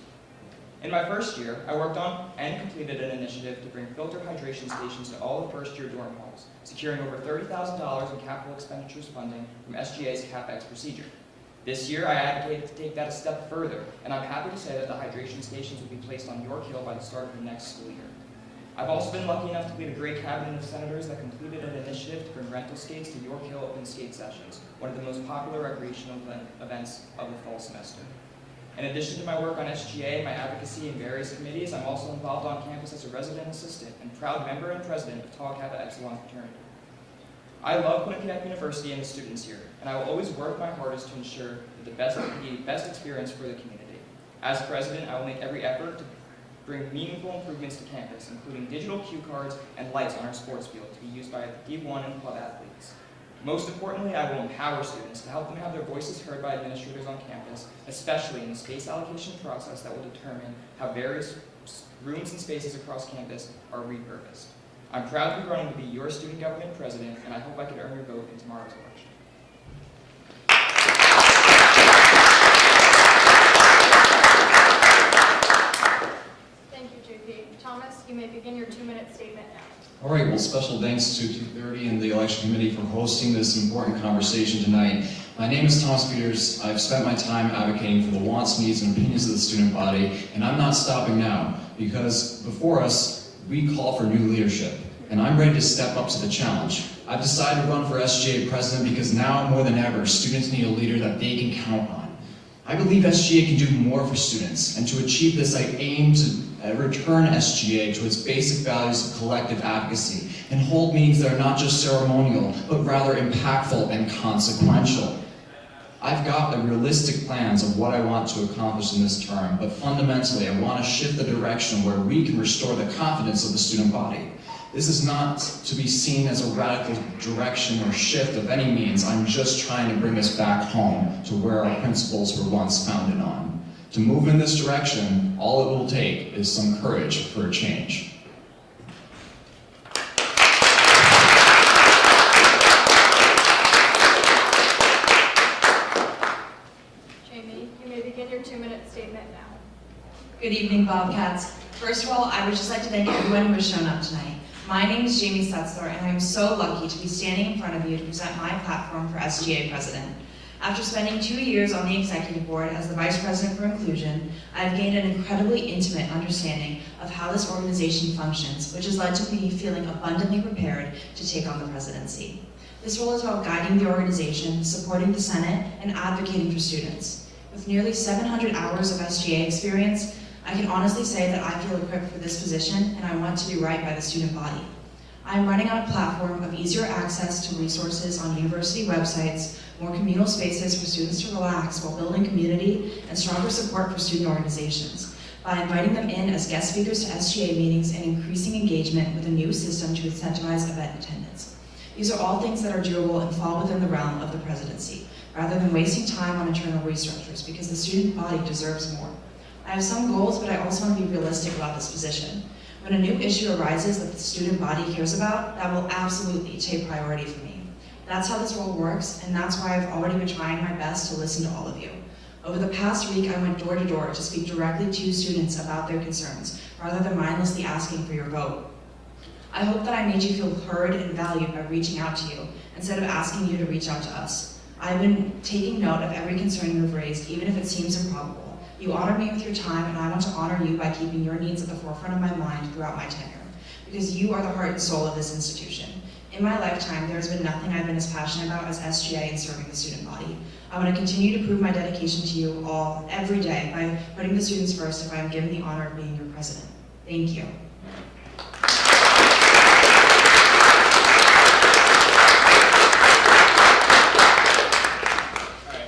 In my first year, I worked on and completed an initiative to bring filter hydration stations to all the first-year dorm halls, securing over $30,000 in capital expenditures funding from SGA's CapEx procedure. This year, I advocated to take that a step further, and I'm happy to say that the hydration stations will be placed on York Hill by the start of the next school year. I've also been lucky enough to lead a great cabinet of senators that completed an initiative to bring rental skates to York Hill Open Skate Sessions, one of the most popular recreational events of the fall semester. In addition to my work on SGA and my advocacy in various committees, I'm also involved on campus as a resident assistant and proud member and president of Tau Kappa Epsilon fraternity. I love Quinnipiac University and the students here, and I will always work my hardest to ensure that the best experience for the community. As president, I will make every effort to bring meaningful improvements to campus, including digital cue cards and lights on our sports field to be used by D1 and club athletes. Most importantly, I will empower students to help them have their voices heard by administrators on campus, especially in the space allocation process that will determine how various rooms and spaces across campus are repurposed. I'm proud to be running to be your student government president, and I hope I can earn your vote in tomorrow's election. Thank you, JP. Thomas, you may begin your 2-minute statement now. All right, well, special thanks to 230 and the election committee for hosting this important conversation tonight. My name is Thomas Peters. I've spent my time advocating for the wants, needs, and opinions of the student body, and I'm not stopping now, because before us, we call for new leadership, and I'm ready to step up to the challenge. I've decided to run for SGA president because now more than ever, students need a leader that they can count on. I believe SGA can do more for students, and to achieve this, I aim to return SGA to its basic values of collective advocacy and hold meetings that are not just ceremonial, but rather impactful and consequential. I've got realistic plans of what I want to accomplish in this term, but fundamentally I want to shift the direction where we can restore the confidence of the student body. This is not to be seen as a radical direction or shift of any means. I'm just trying to bring us back home to where our principles were once founded on. To move in this direction, all it will take is some courage for a change. Jamie, you may begin your 2-minute statement now. Good evening, Bobcats. First of all, I would just like to thank everyone who has shown up tonight. My name is Jamie Setzler, and I am so lucky to be standing in front of you to present my platform for SGA President. After spending 2 years on the executive board as the Vice President for Inclusion, I have gained an incredibly intimate understanding of how this organization functions, which has led to me feeling abundantly prepared to take on the presidency. This role is about guiding the organization, supporting the Senate, and advocating for students. With nearly 700 hours of SGA experience, I can honestly say that I feel equipped for this position, and I want to do right by the student body. I'm running on a platform of easier access to resources on university websites, more communal spaces for students to relax while building community, and stronger support for student organizations, by inviting them in as guest speakers to SGA meetings and increasing engagement with a new system to incentivize event attendance. These are all things that are doable and fall within the realm of the presidency, rather than wasting time on internal restructures, because the student body deserves more. I have some goals, but I also want to be realistic about this position. When a new issue arises that the student body cares about, that will absolutely take priority for me. That's how this role works, and that's why I've already been trying my best to listen to all of you. Over the past week, I went door to door to speak directly to students about their concerns, rather than mindlessly asking for your vote. I hope that I made you feel heard and valued by reaching out to you, instead of asking you to reach out to us. I've been taking note of every concern you have raised, even if it seems improbable. You honor me with your time, and I want to honor you by keeping your needs at the forefront of my mind throughout my tenure, because you are the heart and soul of this institution. In my lifetime, there has been nothing I've been as passionate about as SGA and serving the student body. I want to continue to prove my dedication to you all every day by putting the students first if I am given the honor of being your president. Thank you.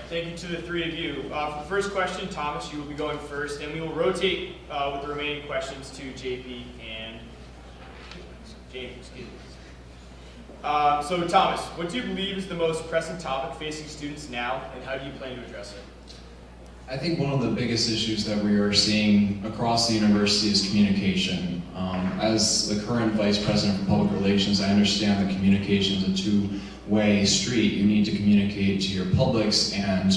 Thank you to the three of you. For the first question, Thomas, you will be going first, and we will rotate with the remaining questions to JP and James. Excuse me. So, Thomas, what do you believe is the most pressing topic facing students now, and how do you plan to address it? I think one of the biggest issues that we are seeing across the university is communication. As the current Vice President for Public Relations, I understand that communication is a two-way street. You need to communicate to your publics and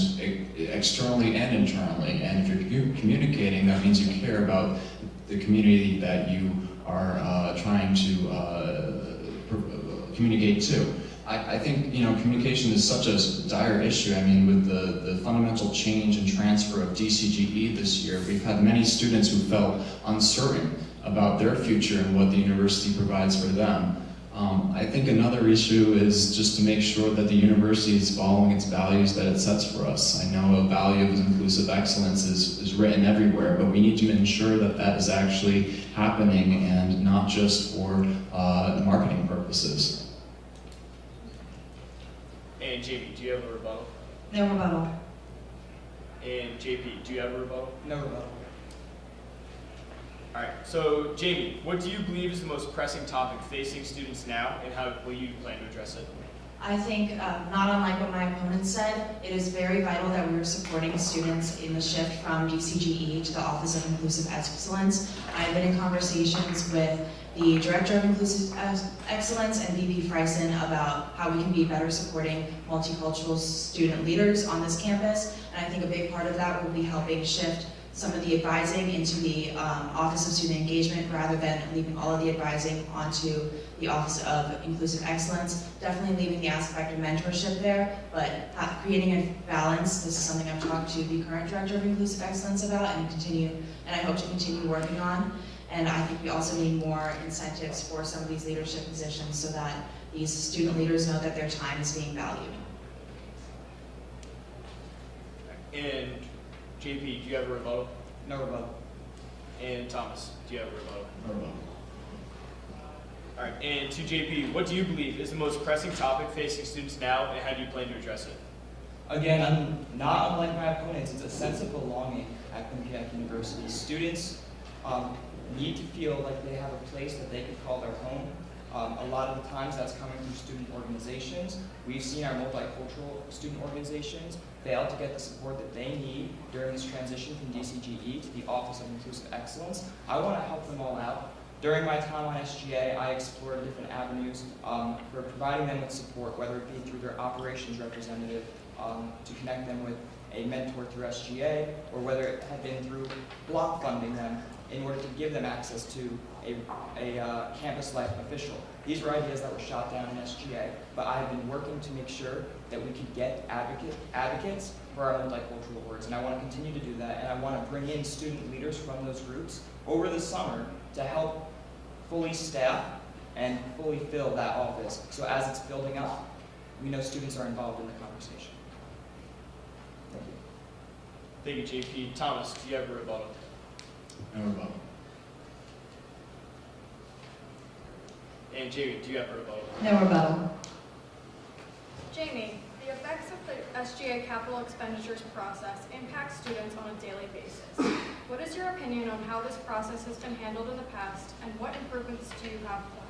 externally and internally. And if you're communicating, that means you care about the community that you are trying to communicate to. I think communication is such a dire issue. I mean, with the fundamental change and transfer of DCGE this year, we've had many students who felt uncertain about their future and what the university provides for them. I think another issue is just to make sure that the university is following its values that it sets for us. I know a value of inclusive excellence is written everywhere, but we need to ensure that that is actually happening and not just for marketing purposes. And Jamie, do you have a rebuttal? No rebuttal. And JP, do you have a rebuttal? No rebuttal. All right, so Jamie, what do you believe is the most pressing topic facing students now, and how will you plan to address it? I think, not unlike what my opponent said, it is very vital that we are supporting students in the shift from DCGE to the Office of Inclusive Excellence. I've been in conversations with the Director of Inclusive Excellence and VP Freisen about how we can be better supporting multicultural student leaders on this campus, and I think a big part of that will be helping shift some of the advising into the Office of Student Engagement rather than leaving all of the advising onto the Office of Inclusive Excellence. Definitely leaving the aspect of mentorship there, but creating a balance. This is something I've talked to the current Director of Inclusive Excellence about and I hope to continue working on. And I think we also need more incentives for some of these leadership positions so that these student leaders know that their time is being valued. And JP, do you have a rebuttal? No rebuttal. And Thomas, do you have a rebuttal? No rebuttal. All right, and to JP, what do you believe is the most pressing topic facing students now, and how do you plan to address it? Again, not unlike my opponents, it's a sense of belonging at Quinnipiac University. Students need to feel like they have a place that they could call their home. A lot of the times that's coming from student organizations. We've seen our multicultural student organizations fail to get the support that they need during this transition from DCGE to the Office of Inclusive Excellence. I want to help them all out. During my time on SGA, I explored different avenues for providing them with support, whether it be through their operations representative to connect them with a mentor through SGA, or whether it had been through block funding them in order to give them access to a campus life official. These were ideas that were shot down in SGA, but I have been working to make sure that we could get advocates for our multicultural orgs, and I want to continue to do that, and I want to bring in student leaders from those groups over the summer to help fully staff and fully fill that office. So as it's building up, we know students are involved in the conversation. Thank you. Thank you, JP. Thomas, do you have a rebuttal? No rebuttal. And Jamie, do you have a rebuttal? No rebuttal. Jamie, the effects of the SGA capital expenditures process impact students on a daily basis. What is your opinion on how this process has been handled in the past, and what improvements do you have planned?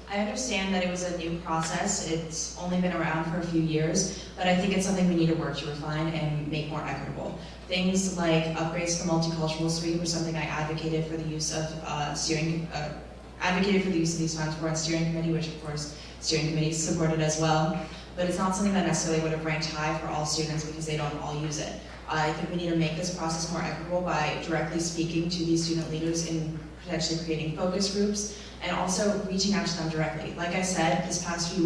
I understand that it was a new process. It's only been around for a few years, but I think it's something we need to work to refine and make more equitable. Things like upgrades to the multicultural suite were something I advocated for the use of advocated for the use of these funds for our steering committee, which of course steering committee supported as well. But it's not something that necessarily would have ranked high for all students because they don't all use it. I think we need to make this process more equitable by directly speaking to these student leaders in potentially creating focus groups and also reaching out to them directly. Like I said, this past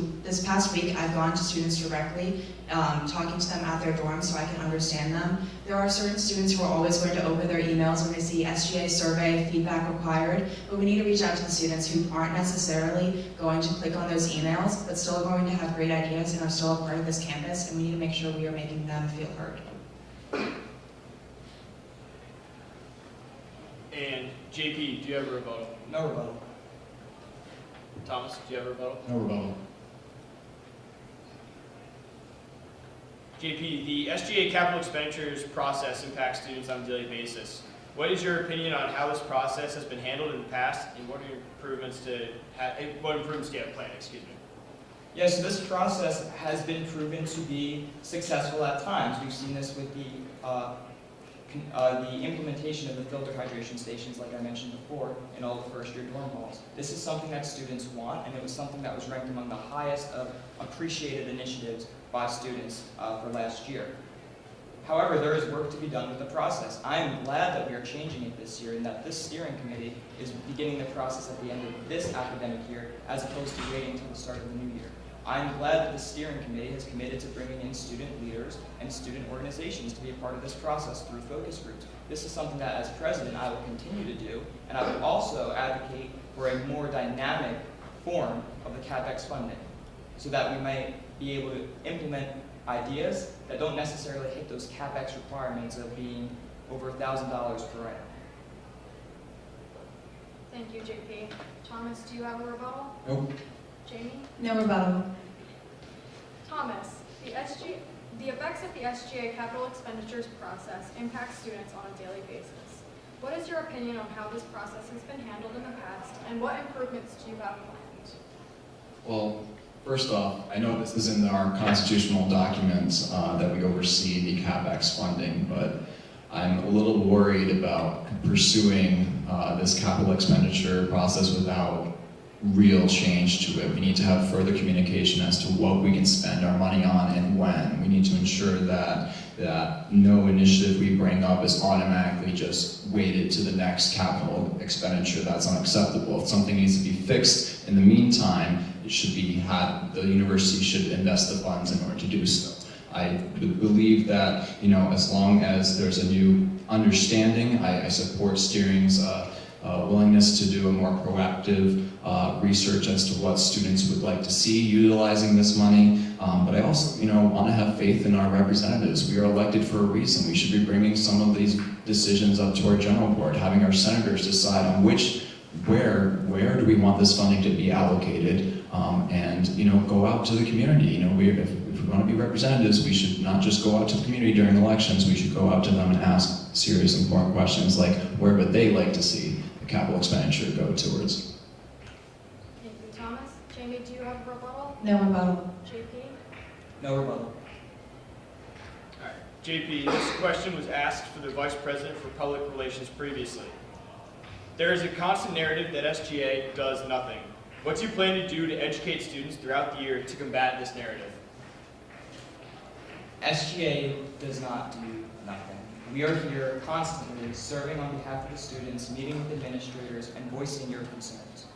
week I've gone to students directly, talking to them at their dorms so I can understand them. There are certain students who are always going to open their emails when they see SGA survey, feedback required, but we need to reach out to the students who aren't necessarily going to click on those emails, but still going to have great ideas and are still a part of this campus, and we need to make sure we are making them feel heard. And JP, do you have a rebuttal? No rebuttal. Thomas, do you have a rebuttal? No rebuttal. JP, the SGA capital expenditures process impacts students on a daily basis. What is your opinion on how this process has been handled in the past, and what improvements do you have planned? Excuse me. Yes, so this process has been proven to be successful at times. We've seen this with the implementation of the filter hydration stations, like I mentioned before, in all the first-year dorm halls. This is something that students want, and it was something that was ranked among the highest of appreciated initiatives by students for last year. However, there is work to be done with the process. I am glad that we are changing it this year and that this steering committee is beginning the process at the end of this academic year as opposed to waiting until the start of the new year. I'm glad that the steering committee has committed to bringing in student leaders and student organizations to be a part of this process through focus groups. This is something that, as president, I will continue to do, and I will also advocate for a more dynamic form of the CapEx funding so that we might be able to implement ideas that don't necessarily hit those CapEx requirements of being over $1,000 per item. Thank you, JP. Thomas, do you have a rebuttal? Nope. Jamie? No rebuttal. Thomas, the effects of the SGA capital expenditures process impact students on a daily basis. What is your opinion on how this process has been handled in the past, and what improvements do you have planned? Well, first off, I know this is in our constitutional documents that we oversee the CapEx funding, but I'm a little worried about pursuing this capital expenditure process without real change to it. We need to have further communication as to what we can spend our money on and when. We need to ensure that no initiative we bring up is automatically just weighted to the next capital expenditure. That's unacceptable. If something needs to be fixed in the meantime, it should be the university should invest the funds in order to do so. I believe that, as long as there's a new understanding, I support steering's willingness to do a more proactive research as to what students would like to see utilizing this money. But I also, want to have faith in our representatives. We are elected for a reason. We should be bringing some of these decisions up to our general board, having our senators decide on where do we want this funding to be allocated, and go out to the community. If we want to be representatives, we should not just go out to the community during elections. We should go out to them and ask serious, important questions like where would they like to see the capital expenditure go towards. Thank you, Thomas. Jamie, do you have a rebuttal? No rebuttal. JP? No rebuttal. All right. JP, this question was asked for the Vice President for Public Relations previously. There is a constant narrative that SGA does nothing. What do you plan to do to educate students throughout the year to combat this narrative? SGA does not do nothing. We are here constantly serving on behalf of the students, meeting with administrators, and voicing your concerns.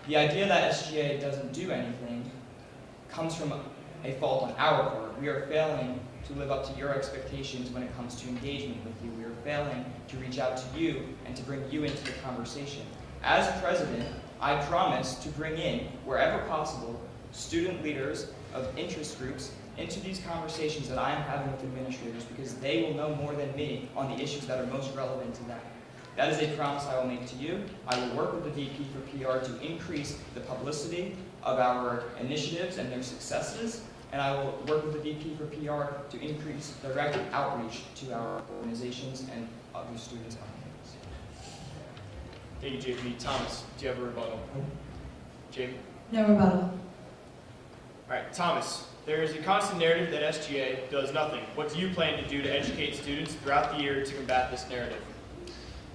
The idea that SGA doesn't do anything comes from a fault on our part. We are failing to live up to your expectations when it comes to engagement with you. We are failing to reach out to you and to bring you into the conversation. As president, I promise to bring in, wherever possible, student leaders of interest groups into these conversations that I am having with administrators because they will know more than me on the issues that are most relevant to them. That is a promise I will make to you. I will work with the VP for PR to increase the publicity of our initiatives and their successes, and I will work with the VP for PR to increase direct outreach to our organizations and other students on campus. Thank you, JP. Thomas, do you have a rebuttal? Jamie? No rebuttal. All right, Thomas. There is a constant narrative that SGA does nothing. What do you plan to do to educate students throughout the year to combat this narrative?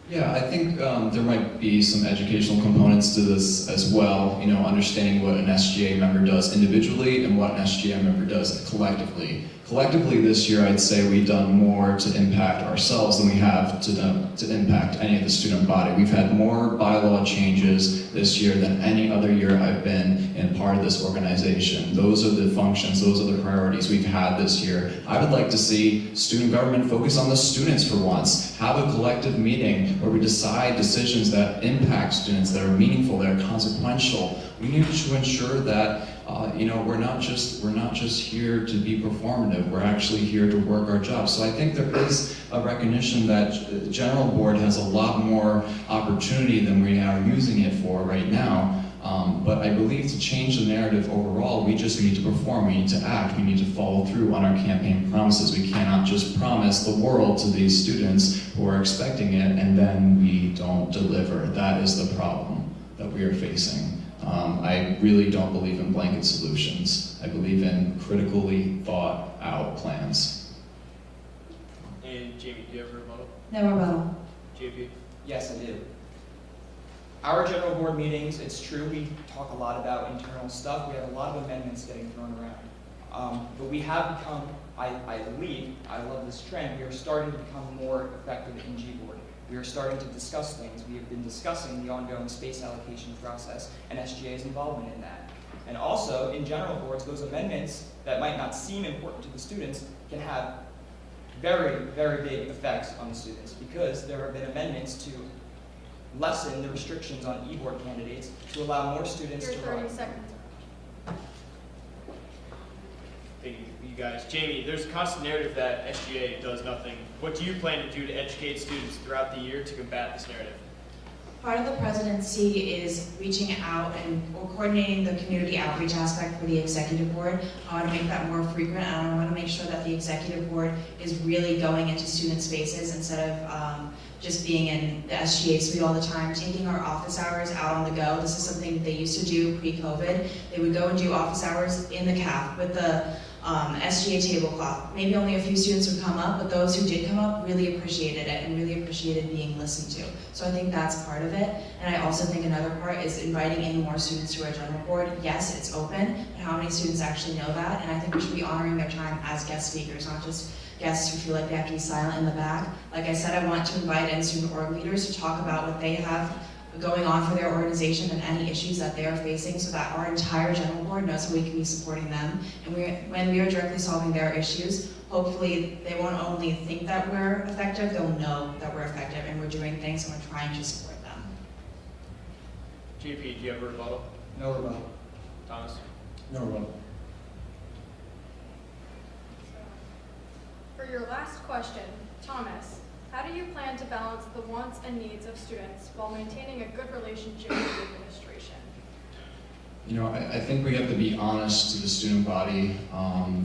Yeah, I think there might be some educational components to this as well, you know, understanding what an SGA member does individually and what an SGA member does collectively. Collectively this year, I'd say we've done more to impact ourselves than we have to impact any of the student body. We've had more bylaw changes this year than any other year I've been in part of this organization. Those are the functions, those are the priorities we've had this year. I would like to see student government focus on the students for once. Have a collective meeting where we decide decisions that impact students, that are meaningful, that are consequential. We need to ensure that you know, we're not just here to be performative. We're actually here to work our job. So I think there is a recognition that the general board has a lot more opportunity than we are using it for right now. But I believe to change the narrative overall, we just need to perform, we need to act, we need to follow through on our campaign promises. We cannot just promise the world to these students who are expecting it and then we don't deliver. That is the problem that we are facing. I really don't believe in blanket solutions. I believe in critically thought out plans. And Jamie, do you have a rebuttal? No rebuttal. JP? Yes, I do. Our general board meetings, it's true, we talk a lot about internal stuff. We have a lot of amendments getting thrown around. But we have become, I believe, I love this trend, we are starting to become more effective in G-Board. We are starting to discuss things. We have been discussing the ongoing space allocation process and SGA's involvement in that. And also, in general boards, those amendments that might not seem important to the students can have very, very big effects on the students because there have been amendments to lessen the restrictions on e-board candidates to allow more students Your to 30 run. seconds. Thank you guys. Jamie, there's a constant narrative that SGA does nothing. What do you plan to do to educate students throughout the year to combat this narrative? Part of the presidency is reaching out and coordinating the community outreach aspect for the executive board. I want to make that more frequent, and I want to make sure that the executive board is really going into student spaces instead of just being in the SGA suite all the time, taking our office hours out on the go. This is something that they used to do pre-COVID. They would go and do office hours in the CAF with the SGA tablecloth. Maybe only a few students would come up, but those who did come up really appreciated it and really appreciated being listened to. So I think that's part of it. And I also think another part is inviting in more students to our general board. Yes, it's open, but how many students actually know that? And I think we should be honoring their time as guest speakers, not just guests who feel like they have to be silent in the back. Like I said, I want to invite in student org leaders to talk about what they have going on for their organization and any issues that they are facing so that our entire general board knows how we can be supporting them. And when we are directly solving their issues, hopefully they won't only think that we're effective, they'll know that we're effective and we're doing things and we're trying to support them. JP, do you have a rebuttal? No rebuttal. Thomas? No rebuttal. For your last question, Thomas, how do you plan to balance the wants and needs of students while maintaining a good relationship with the administration? You know, I think we have to be honest to the student body,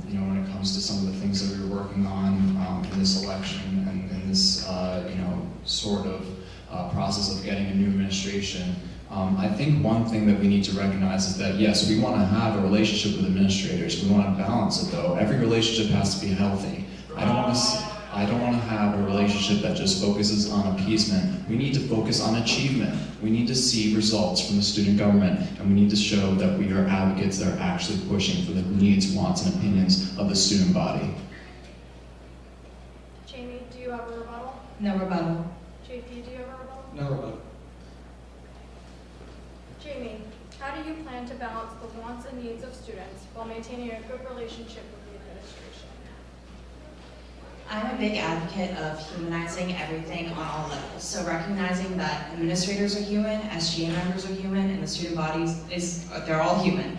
you know, when it comes to some of the things that we're working on in this election and in this, you know, sort of process of getting a new administration. I think one thing that we need to recognize is that, yes, we want to have a relationship with administrators. We want to balance it, though. Every relationship has to be healthy. I don't want to have a relationship that just focuses on appeasement. We need to focus on achievement. We need to see results from the student government, and we need to show that we are advocates that are actually pushing for the needs, wants, and opinions of the student body. Jamie, do you have a rebuttal? No rebuttal. JP, do you have a rebuttal? No rebuttal. Jamie, how do you plan to balance the wants and needs of students while maintaining a good relationship with the administration? I'm a big advocate of humanizing everything on all levels. So recognizing that administrators are human, SGA members are human, and the student bodies they're all human.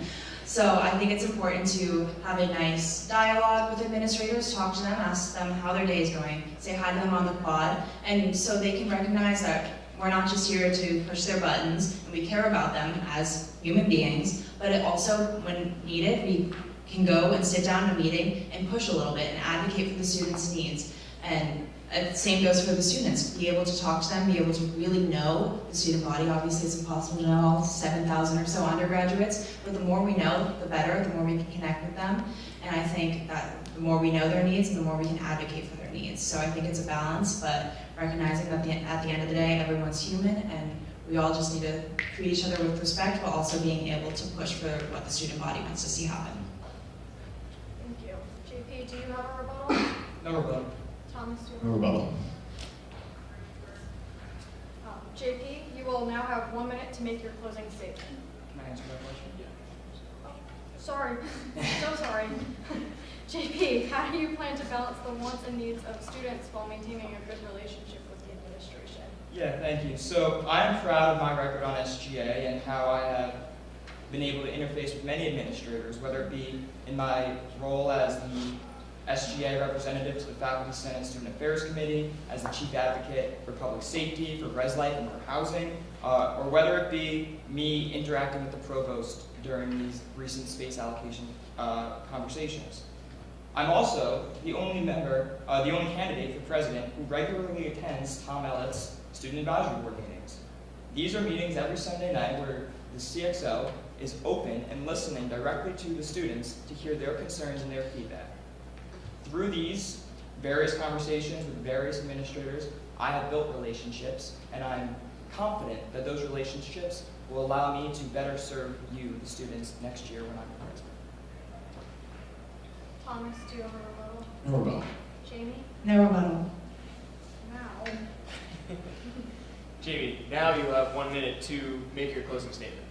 So I think it's important to have a nice dialogue with administrators, talk to them, ask them how their day is going, say hi to them on the quad, and so they can recognize that we're not just here to push their buttons, and we care about them as human beings, but it also, when needed, we can go and sit down in a meeting and push a little bit and advocate for the students' needs. And the same goes for the students. Be able to talk to them, be able to really know the student body. Obviously, it's impossible to know all 7,000 or so undergraduates, but the more we know, the better, the more we can connect with them. And I think that the more we know their needs, the more we can advocate for their needs. So I think it's a balance, but recognizing that at the end of the day, everyone's human, and we all just need to treat each other with respect, while also being able to push for what the student body wants to see happen. Thank you. JP, do you have a rebuttal? No rebuttal. Thomas, do you have No rebuttal. JP, you will now have 1 minute to make your closing statement. Can I answer that question? Sorry, so sorry. JP, how do you plan to balance the wants and needs of students while maintaining a good relationship with the administration? Yeah, thank you. So I'm proud of my record on SGA and how I have been able to interface with many administrators, whether it be in my role as the SGA representative to the Faculty Senate and Student Affairs Committee, as the Chief Advocate for Public Safety, for Res Life, and for Housing, or whether it be me interacting with the Provost during these recent space allocation conversations. I'm also the only member, the only candidate for President who regularly attends Tom Ellett's Student Advisory Board meetings. These are meetings every Sunday night where the CXO is open and listening directly to the students to hear their concerns and their feedback. Through these various conversations with various administrators, I have built relationships, and I'm confident that those relationships will allow me to better serve you, the students, next year when I'm president. Thomas, do you have a rebuttal? No rebuttal. Jamie? No rebuttal. Now. Jamie, now you have 1 minute to make your closing statement.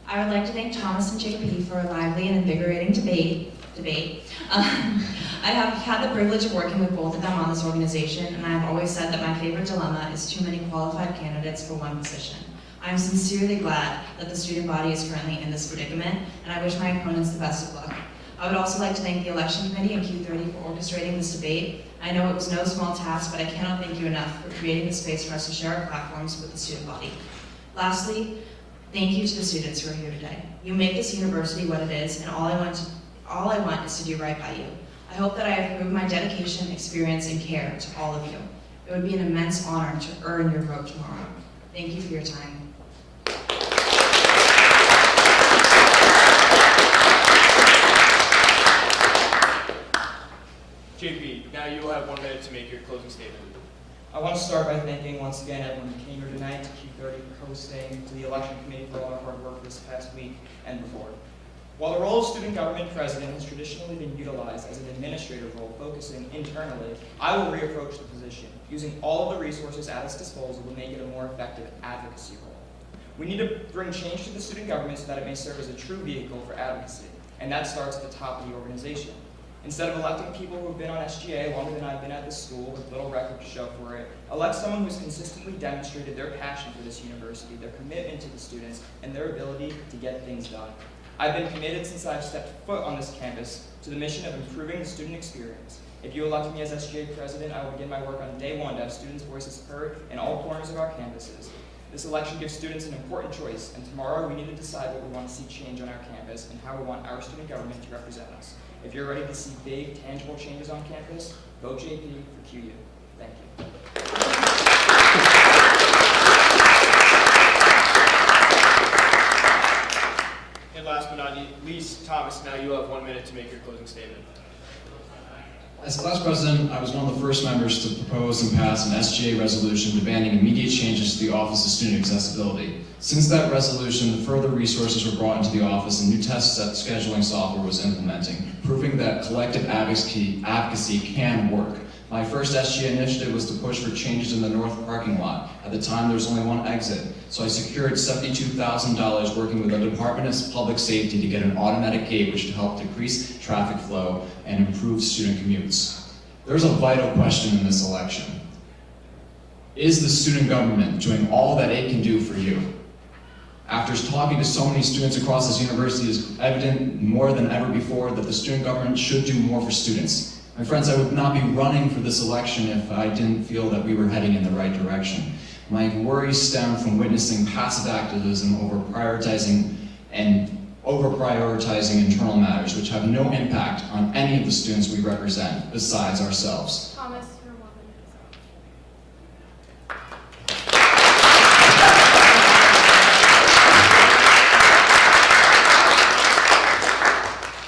I would like to thank Thomas and JP for a lively and invigorating debate. I have had the privilege of working with both of them on this organization, and I have always said that my favorite dilemma is too many qualified candidates for one position. I am sincerely glad that the student body is currently in this predicament, and I wish my opponents the best of luck. I would also like to thank the Election Committee and Q30 for orchestrating this debate. I know it was no small task, but I cannot thank you enough for creating the space for us to share our platforms with the student body. Lastly, thank you to the students who are here today. You make this university what it is, and all I want is to do right by you. I hope that I have proved my dedication, experience, and care to all of you. It would be an immense honor to earn your vote tomorrow. Thank you for your time. JP, now you will have 1 minute to make your closing statement. I want to start by thanking once again everyone who came here tonight, to Q30 for hosting, to the Election Committee for all our hard work this past week and before. While the role of student government president has traditionally been utilized as an administrative role focusing internally, I will reapproach the position, using all of the resources at its disposal to make it a more effective advocacy role. We need to bring change to the student government so that it may serve as a true vehicle for advocacy, and that starts at the top of the organization. Instead of electing people who have been on SGA longer than I've been at this school with little record to show for it, elect someone who has consistently demonstrated their passion for this university, their commitment to the students, and their ability to get things done. I've been committed since I've stepped foot on this campus to the mission of improving the student experience. If you elect me as SGA president, I will begin my work on day one to have students' voices heard in all corners of our campuses. This election gives students an important choice, and tomorrow we need to decide what we want to see change on our campus and how we want our student government to represent us. If you're ready to see big, tangible changes on campus, vote JP for QU. Thank you. And last but not least, Thomas, now you have 1 minute to make your closing statement. As class president, I was one of the first members to propose and pass an SGA resolution demanding immediate changes to the Office of Student Accessibility. Since that resolution, further resources were brought into the office and new test scheduling software was implementing, proving that collective advocacy can work. My first SGA initiative was to push for changes in the north parking lot. At the time, there was only one exit, so I secured $72,000 working with the Department of Public Safety to get an automatic gate which to help decrease traffic flow and improve student commutes. There's a vital question in this election. Is the student government doing all that it can do for you? After talking to so many students across this university, it is evident more than ever before that the student government should do more for students. My friends, I would not be running for this election if I didn't feel that we were heading in the right direction. My worries stem from witnessing passive activism over prioritizing internal matters, which have no impact on any of the students we represent, besides ourselves. Thomas, you're 1 minute.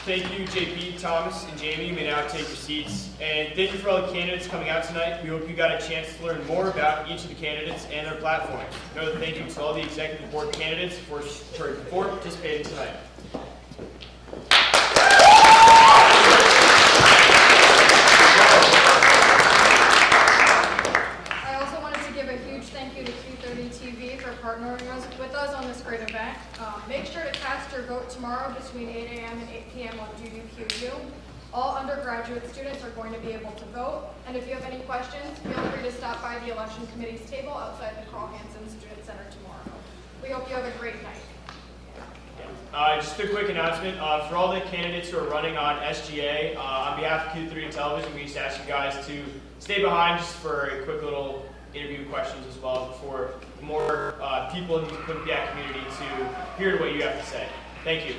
Thank you, JP, Thomas, and Jamie. You may now take your seats. And thank you for all the candidates coming out tonight. We hope you got a chance to learn more about each of the candidates and their platforms. Another thank you to all the executive board candidates for participating tonight. I also wanted to give a huge thank you to Q30 TV for partnering with us on this great event. Make sure to cast your vote tomorrow between 8 a.m. and 8 p.m. on GUQU. All undergraduate students are going to be able to vote, and if you have any questions, feel free to stop by the election committee's table outside the Carl Hansen Student Center tomorrow. We hope you have a great night. Just a quick announcement. For all the candidates who are running on SGA, on behalf of Q3 Television, we just ask you guys to stay behind just for a quick little interview questions as well for more people in the Quinnipiac community to hear what you have to say. Thank you.